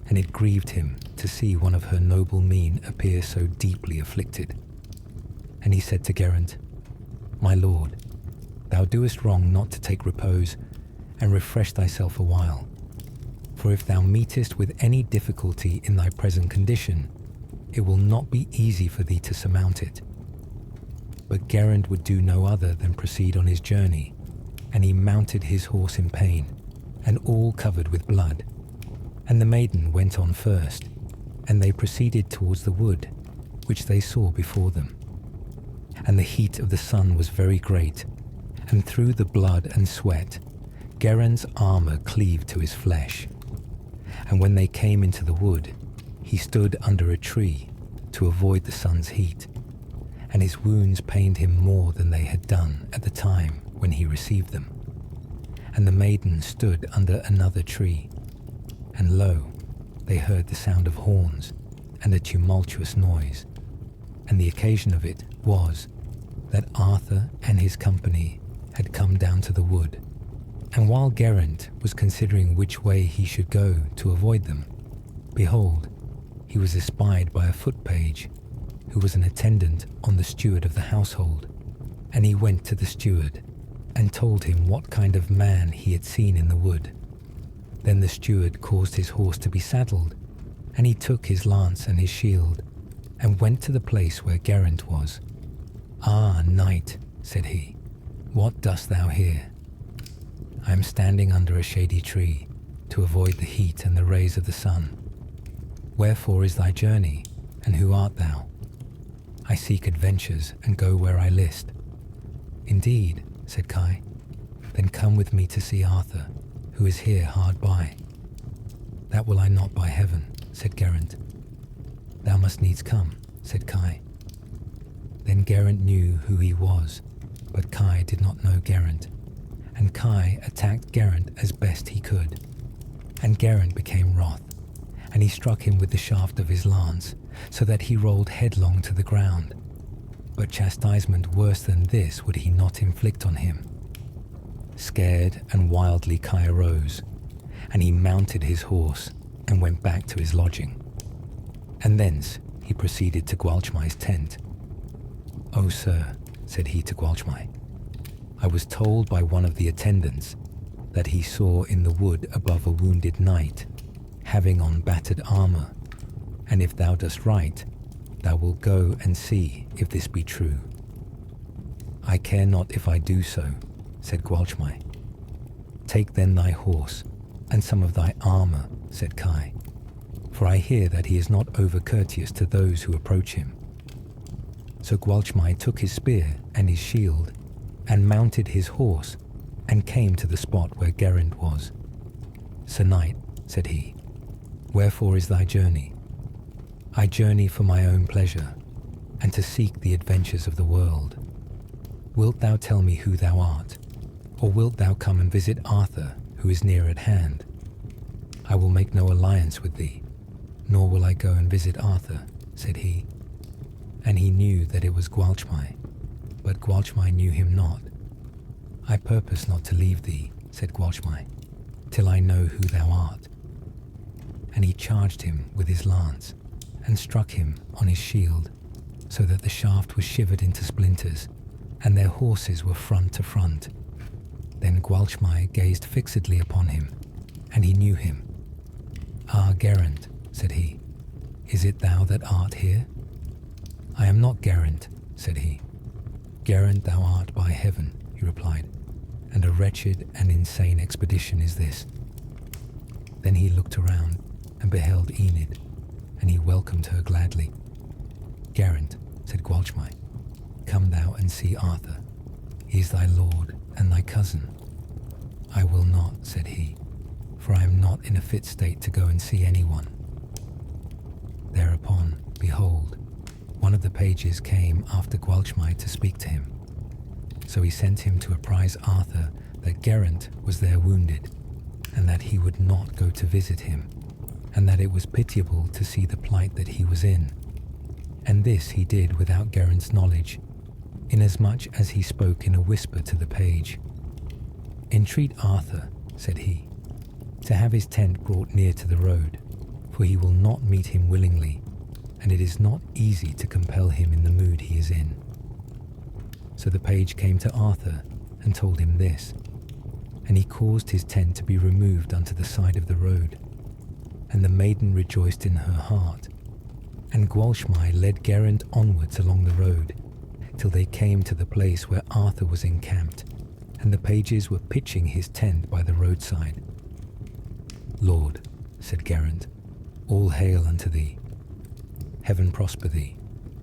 and it grieved him to see one of her noble mien appear so deeply afflicted. And he said to Geraint, "My lord, thou doest wrong not to take repose, and refresh thyself a while. For if thou meetest with any difficulty in thy present condition, it will not be easy for thee to surmount it." But Geraint would do no other than proceed on his journey, and he mounted his horse in pain, and all covered with blood. And the maiden went on first, and they proceeded towards the wood, which they saw before them. And the heat of the sun was very great, and through the blood and sweat, Geraint's armour cleaved to his flesh. And when they came into the wood, he stood under a tree to avoid the sun's heat, and his wounds pained him more than they had done at the time when he received them. And the maiden stood under another tree, and lo, they heard the sound of horns and a tumultuous noise, and the occasion of it was that Arthur and his company had come down to the wood. And while Geraint was considering which way he should go to avoid them, behold, he was espied by a foot-page, who was an attendant on the steward of the household. And he went to the steward, and told him what kind of man he had seen in the wood. Then the steward caused his horse to be saddled, and he took his lance and his shield, and went to the place where Geraint was. "Ah, knight," said he, "what dost thou here?" "I am standing under a shady tree, to avoid the heat and the rays of the sun." "Wherefore is thy journey, and who art thou?" "I seek adventures, and go where I list." "Indeed," said Kai, "then come with me to see Arthur, who is here hard by." "That will I not, by heaven," said Geraint. "Thou must needs come," said Kai. Then Geraint knew who he was, but Kai did not know Geraint, and Kai attacked Geraint as best he could. And Geraint became wroth, and he struck him with the shaft of his lance, so that he rolled headlong to the ground. But chastisement worse than this would he not inflict on him. Scared and wildly Kai arose, and he mounted his horse and went back to his lodging. and thence he proceeded to Gwalchmai's tent. "O sir," said he to Gwalchmai, "I was told by one of the attendants that he saw in the wood above a wounded knight, having on battered armour, and if thou dost right, thou wilt go and see if this be true." "I care not if I do so," said Gwalchmai. "Take then thy horse, and some of thy armour," said Kai, "for I hear that he is not over courteous to those who approach him." So Gwalchmai took his spear and his shield, and mounted his horse, and came to the spot where Geraint was. "Sir knight," said he, "wherefore is thy journey?" "I journey for my own pleasure, and to seek the adventures of the world. Wilt thou tell me who thou art, or wilt thou come and visit Arthur, who is near at hand? I will make no alliance with thee, nor will I go and visit Arthur," said he. And he knew that it was Gwalchmai, but Gwalchmai knew him not. "I purpose not to leave thee," said Gwalchmai, "till I know who thou art." And he charged him with his lance, and struck him on his shield, so that the shaft was shivered into splinters, and their horses were front to front. Then Gwalchmai gazed fixedly upon him, and he knew him. "Ah, Geraint," said he, "is it thou that art here?" "I am not Geraint," said he. "Geraint thou art by heaven," he replied, "and a wretched and insane expedition is this." Then he looked around and beheld Enid, and he welcomed her gladly. "Geraint," said Gwalchmai, "come thou and see Arthur. He is thy lord and thy cousin." "I will not," said he, "for I am not in a fit state to go and see anyone." Thereupon, behold, one of the pages came after Gwalchmai to speak to him. So he sent him to apprise Arthur that Geraint was there wounded, and that he would not go to visit him, and that it was pitiable to see the plight that he was in. And this he did without Geraint's knowledge, inasmuch as he spoke in a whisper to the page. "Entreat Arthur," said he, "to have his tent brought near to the road, for he will not meet him willingly, and it is not easy to compel him in the mood he is in." So the page came to Arthur and told him this, and he caused his tent to be removed unto the side of the road. And the maiden rejoiced in her heart, and Gwalchmai led Geraint onwards along the road, till they came to the place where Arthur was encamped, and the pages were pitching his tent by the roadside. "Lord," said Geraint, "all hail unto thee. Heaven prosper thee.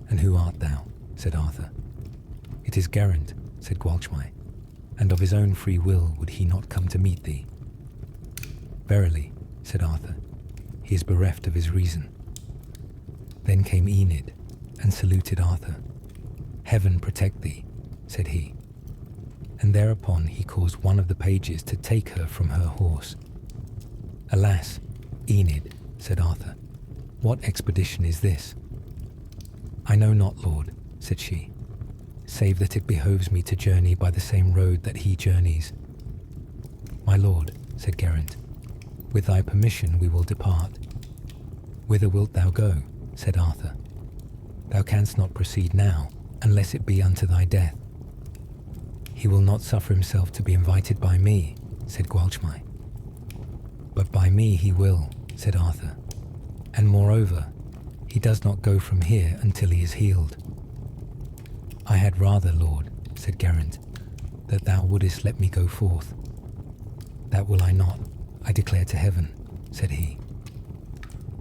And who art thou?" said Arthur. "It is Geraint," said Gwalchmai, "and of his own free will would he not come to meet thee." "Verily," said Arthur, "he is bereft of his reason." Then came Enid, and saluted Arthur. "Heaven protect thee," said he. And thereupon he caused one of the pages to take her from her horse. "Alas, Enid," said Arthur, "what expedition is this?" "I know not, lord," said she, "save that it behoves me to journey by the same road that he journeys." "My lord," said Geraint, "with thy permission we will depart." "Whither wilt thou go?" said Arthur. "Thou canst not proceed now, unless it be unto thy death." "He will not suffer himself to be invited by me," said Gwalchmai. "But by me he will," said Arthur, "and moreover, he does not go from here until he is healed." "I had rather, lord," said Geraint, "that thou wouldest let me go forth." "That will I not, I declare to heaven," said he.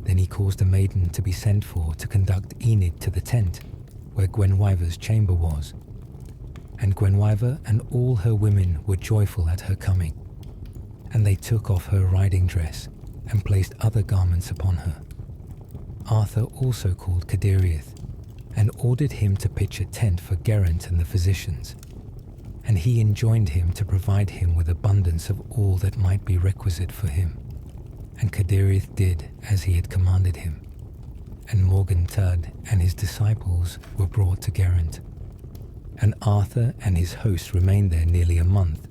Then he caused a maiden to be sent for to conduct Enid to the tent where Gwenhwyvar's chamber was. And Gwenhwyvar and all her women were joyful at her coming, and they took off her riding dress and placed other garments upon her. Arthur also called Cederith, and ordered him to pitch a tent for Geraint and the physicians, and he enjoined him to provide him with abundance of all that might be requisite for him. And Cederith did as he had commanded him, and Morgan Tudd and his disciples were brought to Geraint. And Arthur and his host remained there nearly a month,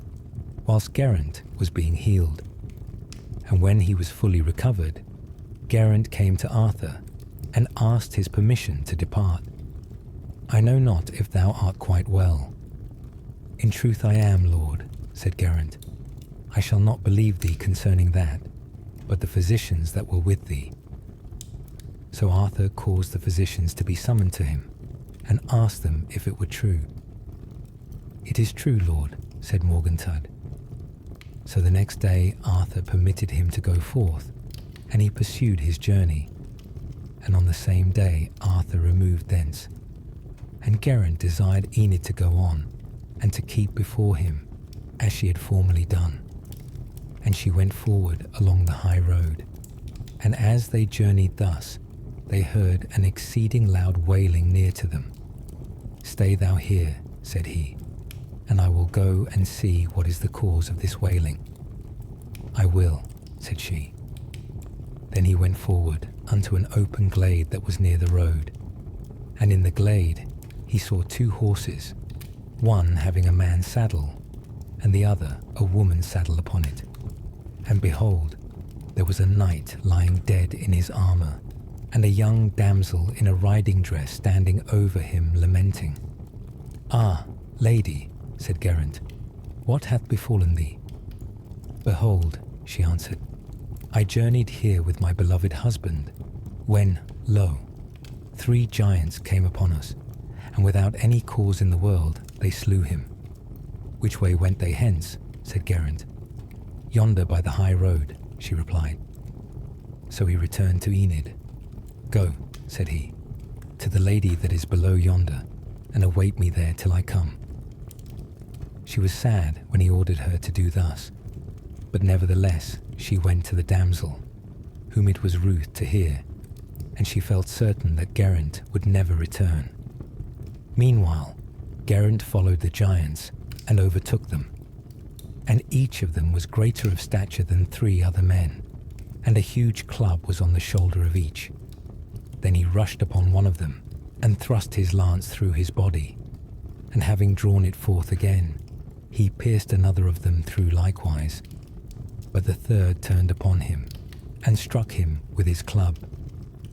whilst Geraint was being healed. And when he was fully recovered, Geraint came to Arthur, and asked his permission to depart. I know not if thou art quite well. In truth I am, Lord, said Geraint. I shall not believe thee concerning that, but the physicians that were with thee. So Arthur caused the physicians to be summoned to him, and asked them if it were true. It is true, Lord, said Morgantud. So the next day Arthur permitted him to go forth, and he pursued his journey. And on the same day Arthur removed thence. And Geraint desired Enid to go on, and to keep before him, as she had formerly done. And she went forward along the high road. And as they journeyed thus, they heard an exceeding loud wailing near to them. Stay thou here, said he, and I will go and see what is the cause of this wailing. I will, said she. Then he went forward unto an open glade that was near the road. And in the glade he saw 2 horses, one having a man's saddle, and the other a woman's saddle upon it. And behold, there was a knight lying dead in his armour, and a young damsel in a riding dress standing over him lamenting. Ah, lady, said Geraint, what hath befallen thee? Behold, she answered, I journeyed here with my beloved husband, when, lo, 3 giants came upon us, and without any cause in the world they slew him. Which way went they hence? Said Geraint. Yonder by the high road, she replied. So he returned to Enid. Go, said he, to the lady that is below yonder, and await me there till I come. She was sad when he ordered her to do thus, but nevertheless she went to the damsel, whom it was ruth to hear, and she felt certain that Geraint would never return. Meanwhile, Geraint followed the giants and overtook them, and each of them was greater of stature than 3 other men, and a huge club was on the shoulder of each. Then he rushed upon one of them, and thrust his lance through his body, and having drawn it forth again, he pierced another of them through likewise. But the third turned upon him, and struck him with his club,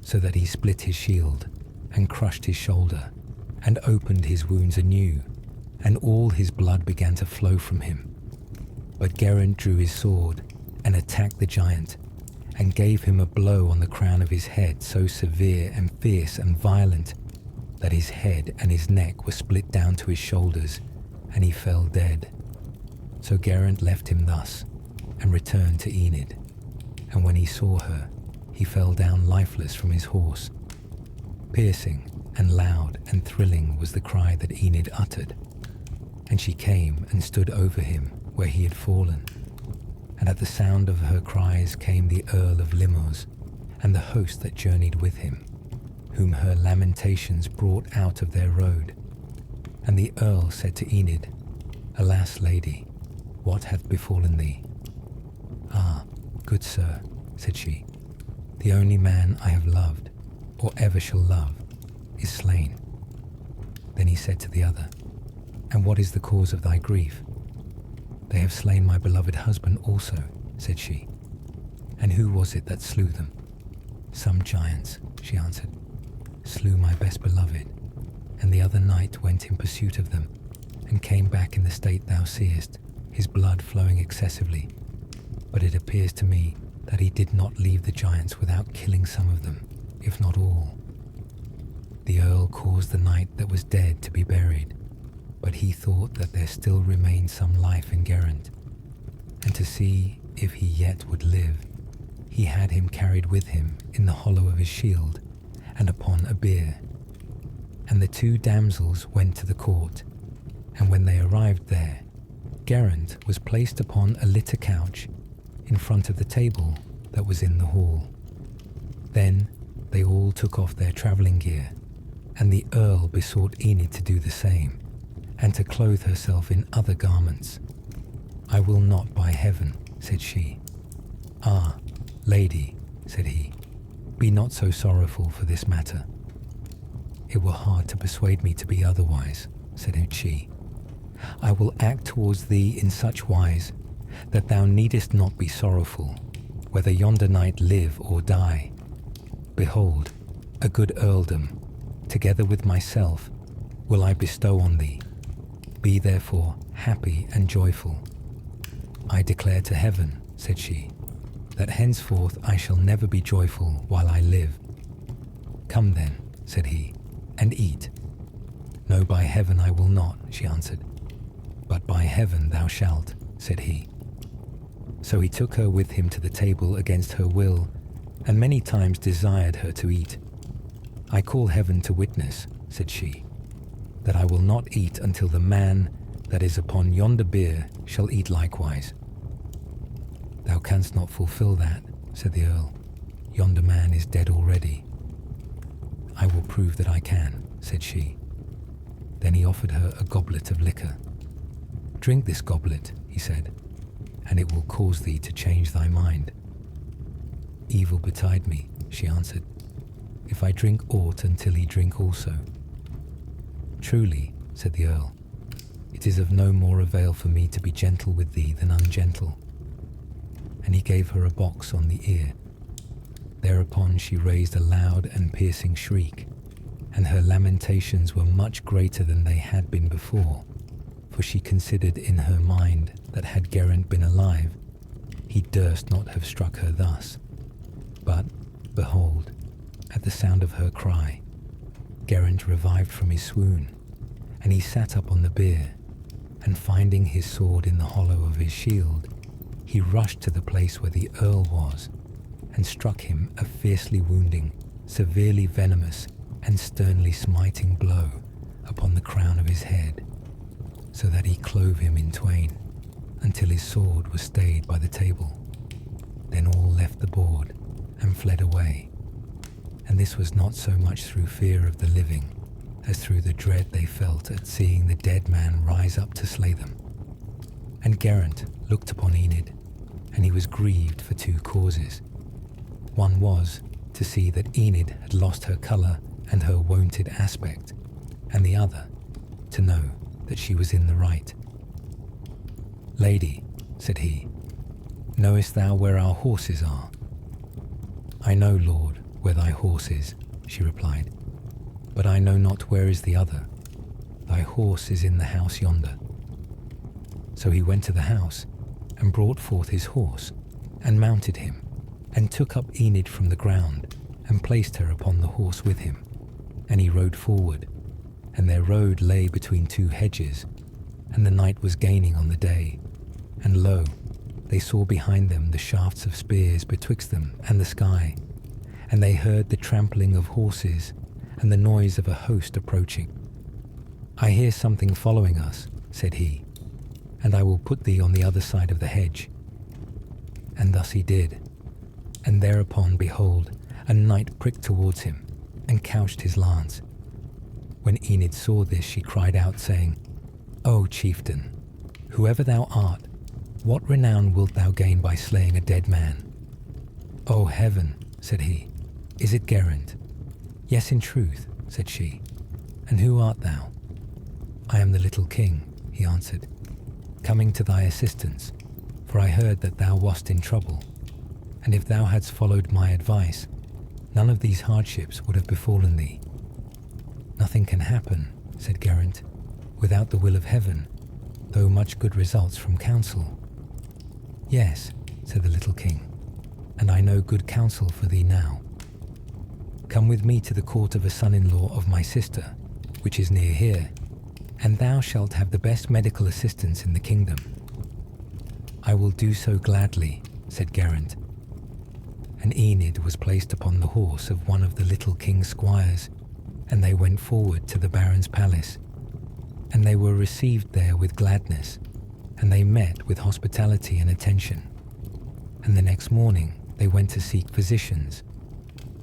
so that he split his shield, and crushed his shoulder, and opened his wounds anew, and all his blood began to flow from him. But Geraint drew his sword, and attacked the giant, and gave him a blow on the crown of his head so severe and fierce and violent, that his head and his neck were split down to his shoulders, and he fell dead. So Geraint left him thus, and returned to Enid. And when he saw her, he fell down lifeless from his horse. Piercing and loud and thrilling was the cry that Enid uttered. And she came and stood over him where he had fallen. And at the sound of her cries came the Earl of Limos, and the host that journeyed with him, whom her lamentations brought out of their road. And the Earl said to Enid, Alas, lady, what hath befallen thee? Ah, good sir, said she, the only man I have loved, or ever shall love, is slain. Then he said to the other, And what is the cause of thy grief? They have slain my beloved husband also, said she. And who was it that slew them? Some giants, she answered, slew my best beloved, and the other night went in pursuit of them, and came back in the state thou seest, his blood flowing excessively. But it appears to me that he did not leave the giants without killing some of them, if not all. The Earl caused the knight that was dead to be buried, but he thought that there still remained some life in Geraint, and to see if he yet would live, he had him carried with him in the hollow of his shield, and upon a bier. And the 2 damsels went to the court, and when they arrived there, Geraint was placed upon a litter couch in front of the table that was in the hall. Then they all took off their travelling gear, and the Earl besought Enid to do the same, and to clothe herself in other garments. I will not, by heaven, said she. Ah, lady, said he, be not so sorrowful for this matter. It were hard to persuade me to be otherwise, said she. I will act towards thee in such wise that thou needest not be sorrowful, whether yonder knight live or die. Behold, a good earldom, together with myself, will I bestow on thee. Be therefore happy and joyful. I declare to heaven, said she, that henceforth I shall never be joyful while I live. Come then, said he, and eat. No, by heaven I will not, she answered. But by heaven thou shalt, said he. So he took her with him to the table against her will, and many times desired her to eat. I call heaven to witness, said she, that I will not eat until the man that is upon yonder bier shall eat likewise. Thou canst not fulfill that, said the earl. Yonder man is dead already. I will prove that I can, said she. Then he offered her a goblet of liquor. Drink this goblet, he said, and it will cause thee to change thy mind. Evil betide me, she answered, if I drink aught until he drink also. Truly, said the earl, it is of no more avail for me to be gentle with thee than ungentle. And he gave her a box on the ear. Thereupon she raised a loud and piercing shriek, and her lamentations were much greater than they had been before, for she considered in her mind that had Geraint been alive, he durst not have struck her thus. But, behold, at the sound of her cry, Geraint revived from his swoon, and he sat up on the bier, and finding his sword in the hollow of his shield, he rushed to the place where the earl was, and struck him a fiercely wounding, severely venomous, and sternly smiting blow upon the crown of his head, so that he clove him in twain, until his sword was stayed by the table. Then all left the board, and fled away, and this was not so much through fear of the living, as through the dread they felt at seeing the dead man rise up to slay them. And Geraint looked upon Enid, and he was grieved for two causes. One was to see that Enid had lost her colour and her wonted aspect, and the other to know that she was in the right. Lady, said he, knowest thou where our horses are? I know, Lord, where thy horse is, she replied, but I know not where is the other. Thy horse is in the house yonder. So he went to the house, and brought forth his horse, and mounted him, and took up Enid from the ground, and placed her upon the horse with him. And he rode forward, and their road lay between two hedges, and the night was gaining on the day. And lo, they saw behind them the shafts of spears betwixt them and the sky, and they heard the trampling of horses, and the noise of a host approaching. I hear something following us, said he, and I will put thee on the other side of the hedge. And thus he did. And thereupon, behold, a knight pricked towards him, and couched his lance. When Enid saw this, she cried out, saying, O chieftain, whoever thou art, what renown wilt thou gain by slaying a dead man? O heaven, said he, is it Geraint? Yes, in truth, said she. And who art thou? I am the little king, he answered, coming to thy assistance, for I heard that thou wast in trouble, and if thou hadst followed my advice, none of these hardships would have befallen thee. Nothing can happen, said Geraint, without the will of heaven, though much good results from counsel. Yes, said the little king, and I know good counsel for thee now. Come with me to the court of a son-in-law of my sister, which is near here, and thou shalt have the best medical assistance in the kingdom. I will do so gladly, said Geraint. And Enid was placed upon the horse of one of the little king's squires, and they went forward to the baron's palace. And they were received there with gladness, and they met with hospitality and attention. And the next morning they went to seek physicians,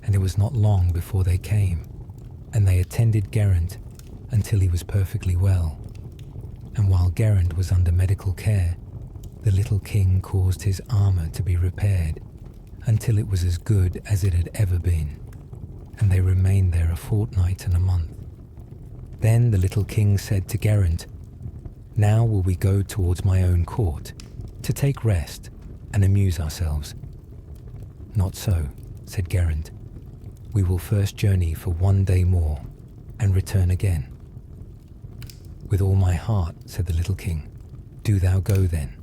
and it was not long before they came, and they attended Geraint until he was perfectly well. And while Geraint was under medical care, the little king caused his armour to be repaired until it was as good as it had ever been, and they remained there a fortnight and a month. Then the little king said to Geraint, Now will we go towards my own court, to take rest and amuse ourselves. Not so, said Geraint. We will first journey for 1 day more, and return again." "With all my heart," said the little king. "Do thou go then."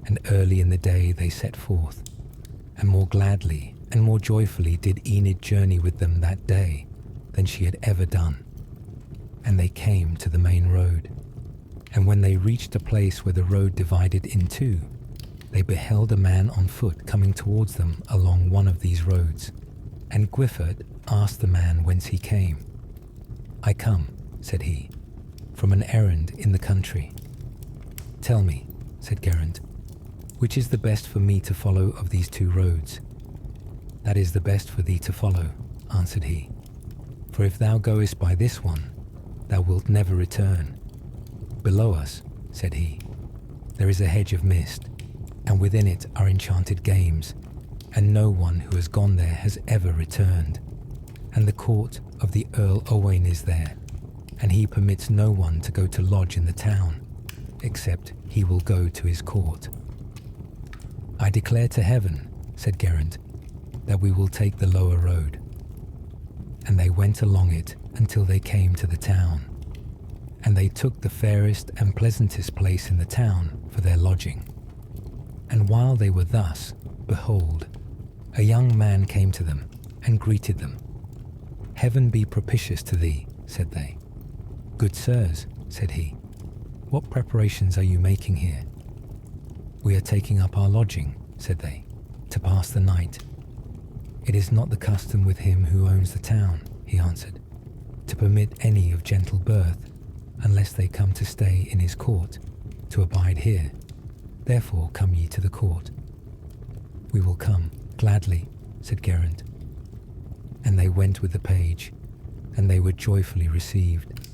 And early in the day they set forth, and more gladly and more joyfully did Enid journey with them that day than she had ever done. And they came to the main road, and when they reached a place where the road divided in two, they beheld a man on foot coming towards them along one of these roads. And Gwyffert asked the man whence he came. "I come," said he, "from an errand in the country." "Tell me," said Geraint, "which is the best for me to follow of these two roads?" "That is the best for thee to follow," answered he. "For if thou goest by this one, thou wilt never return. Below us," said he, "there is a hedge of mist, and within it are enchanted games, and no one who has gone there has ever returned. And the court of the Earl Owain is there, and he permits no one to go to lodge in the town, except he will go to his court." "I declare to heaven," said Geraint, "that we will take the lower road." And they went along it until they came to the town, and they took the fairest and pleasantest place in the town for their lodging. And while they were thus, behold, a young man came to them and greeted them. "Heaven be propitious to thee," said they. "Good sirs," said he, "what preparations are you making here?" "We are taking up our lodging," said they, "to pass the night." "It is not the custom with him who owns the town," he answered, "to permit any of gentle birth, unless they come to stay in his court, to abide here. Therefore come ye to the court." "We will come, gladly," said Geraint. And they went with the page, and they were joyfully received.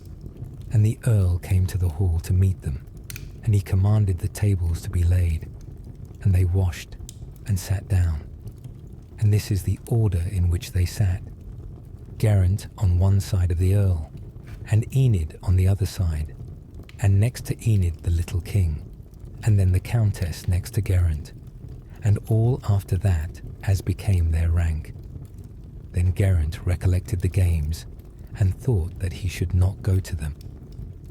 And the Earl came to the hall to meet them, and he commanded the tables to be laid, and they washed and sat down. And this is the order in which they sat: Geraint on one side of the Earl, and Enid on the other side, and next to Enid the little king, and then the Countess next to Geraint, and all after that as became their rank. Then Geraint recollected the games, and thought that he should not go to them,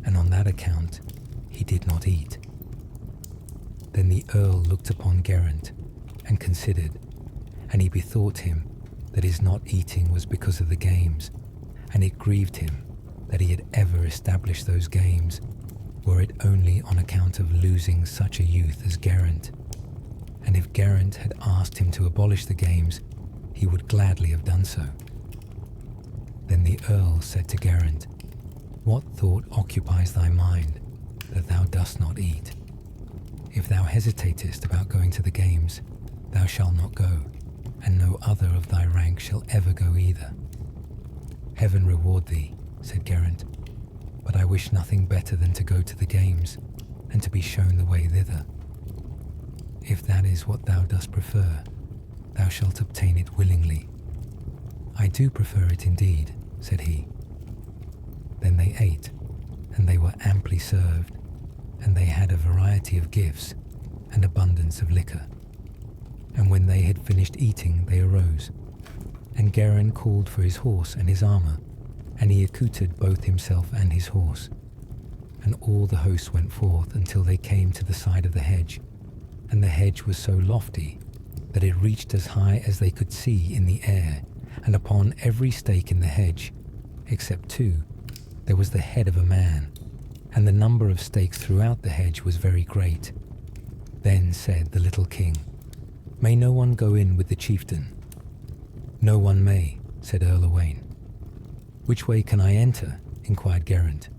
and on that account he did not eat. Then the Earl looked upon Geraint, and considered, and he bethought him that his not eating was because of the games, and it grieved him that he had ever established those games, were it only on account of losing such a youth as Geraint. And if Geraint had asked him to abolish the games, he would gladly have done so. Then the Earl said to Geraint, "What thought occupies thy mind, that thou dost not eat? If thou hesitatest about going to the games, thou shalt not go, and no other of thy rank shall ever go either." "Heaven reward thee," said Geraint, "but I wish nothing better than to go to the games, and to be shown the way thither. If that is what thou dost prefer, thou shalt obtain it willingly." "I do prefer it indeed," said he. Then they ate, and they were amply served, and they had a variety of gifts, and abundance of liquor. And when they had finished eating, they arose. And Geraint called for his horse and his armour, and he accoutred both himself and his horse. And all the host went forth until they came to the side of the hedge, and the hedge was so lofty that it reached as high as they could see in the air, and upon every stake in the hedge, except two, there was the head of a man, and the number of stakes throughout the hedge was very great. Then said the little king, "May no one go in with the chieftain?" "No one may," said Earl Owain. "Which way can I enter?" inquired Geraint.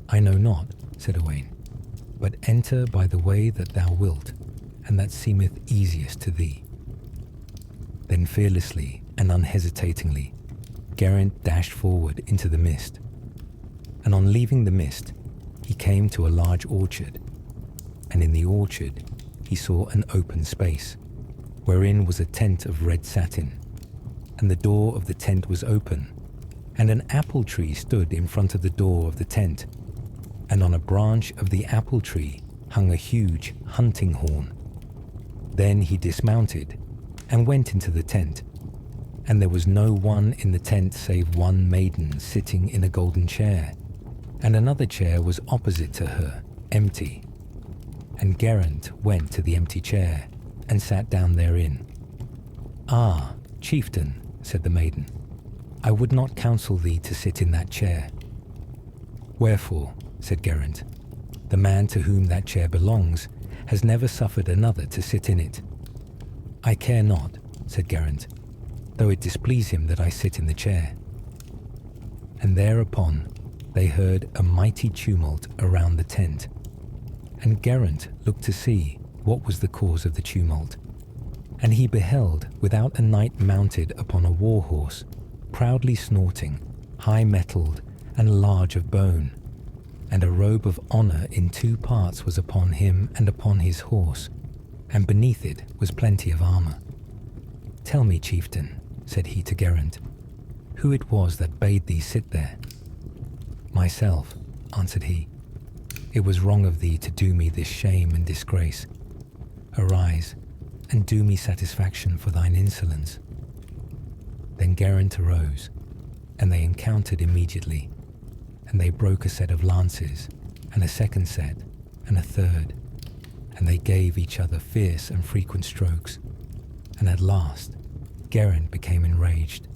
"I know not," said Owain, "but enter by the way that thou wilt, and that seemeth easiest to thee." Then fearlessly and unhesitatingly Geraint dashed forward into the mist, and on leaving the mist he came to a large orchard, and in the orchard he saw an open space, wherein was a tent of red satin, and the door of the tent was open, and an apple tree stood in front of the door of the tent, and on a branch of the apple tree hung a huge hunting horn. Then he dismounted and went into the tent, and there was no one in the tent save one maiden sitting in a golden chair, and another chair was opposite to her, empty. And Geraint went to the empty chair and sat down therein. "Ah, chieftain," said the maiden, "I would not counsel thee to sit in that chair." "Wherefore," said Geraint, "the man to whom that chair belongs has never suffered another to sit in it." "I care not," said Geraint, "though it displease him that I sit in the chair." And thereupon they heard a mighty tumult around the tent, and Geraint looked to see what was the cause of the tumult. And he beheld without a knight mounted upon a war horse, proudly snorting, high-mettled and large of bone, and a robe of honour in 2 parts was upon him and upon his horse, and beneath it was plenty of armour. "Tell me, chieftain," said he to Geraint, "who it was that bade thee sit there?" "Myself," answered he. "It was wrong of thee to do me this shame and disgrace. Arise, and do me satisfaction for thine insolence." Then Geraint arose, and they encountered immediately, and they broke a set of lances, and a second set, and a third, and they gave each other fierce and frequent strokes. And at last Geraint became enraged,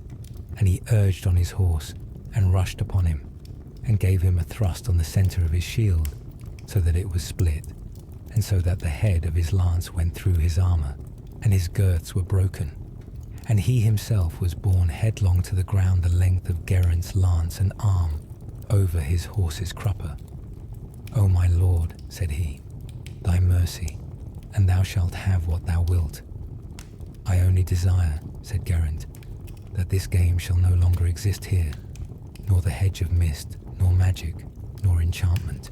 and he urged on his horse, and rushed upon him, and gave him a thrust on the centre of his shield, so that it was split, and so that the head of his lance went through his armour, and his girths were broken, and he himself was borne headlong to the ground the length of Geraint's lance and arm, over his horse's crupper. "O my lord," said he, "thy mercy, and thou shalt have what thou wilt." "I only desire," said Geraint, "that this game shall no longer exist here, nor the hedge of mist, nor magic, nor enchantment."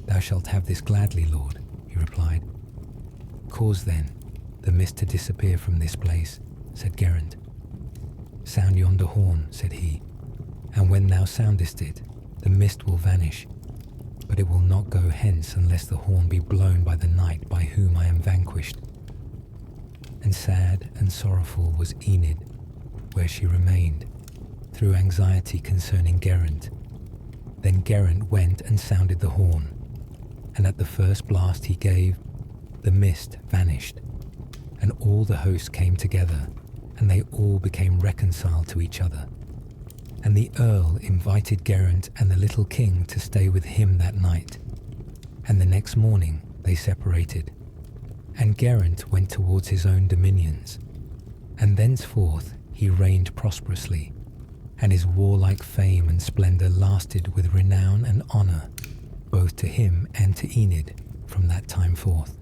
"Thou shalt have this gladly, lord," he replied. "Cause then the mist to disappear from this place," said Geraint. "Sound yonder horn," said he, "and when thou soundest it, the mist will vanish, but it will not go hence unless the horn be blown by the knight by whom I am vanquished." And sad and sorrowful was Enid, where she remained, through anxiety concerning Geraint. Then Geraint went and sounded the horn, and at the first blast he gave, the mist vanished, and all the host came together, and they all became reconciled to each other. And the earl invited Geraint and the little king to stay with him that night, and the next morning they separated, and Geraint went towards his own dominions, and thenceforth he reigned prosperously, and his warlike fame and splendour lasted with renown and honour, both to him and to Enid from that time forth.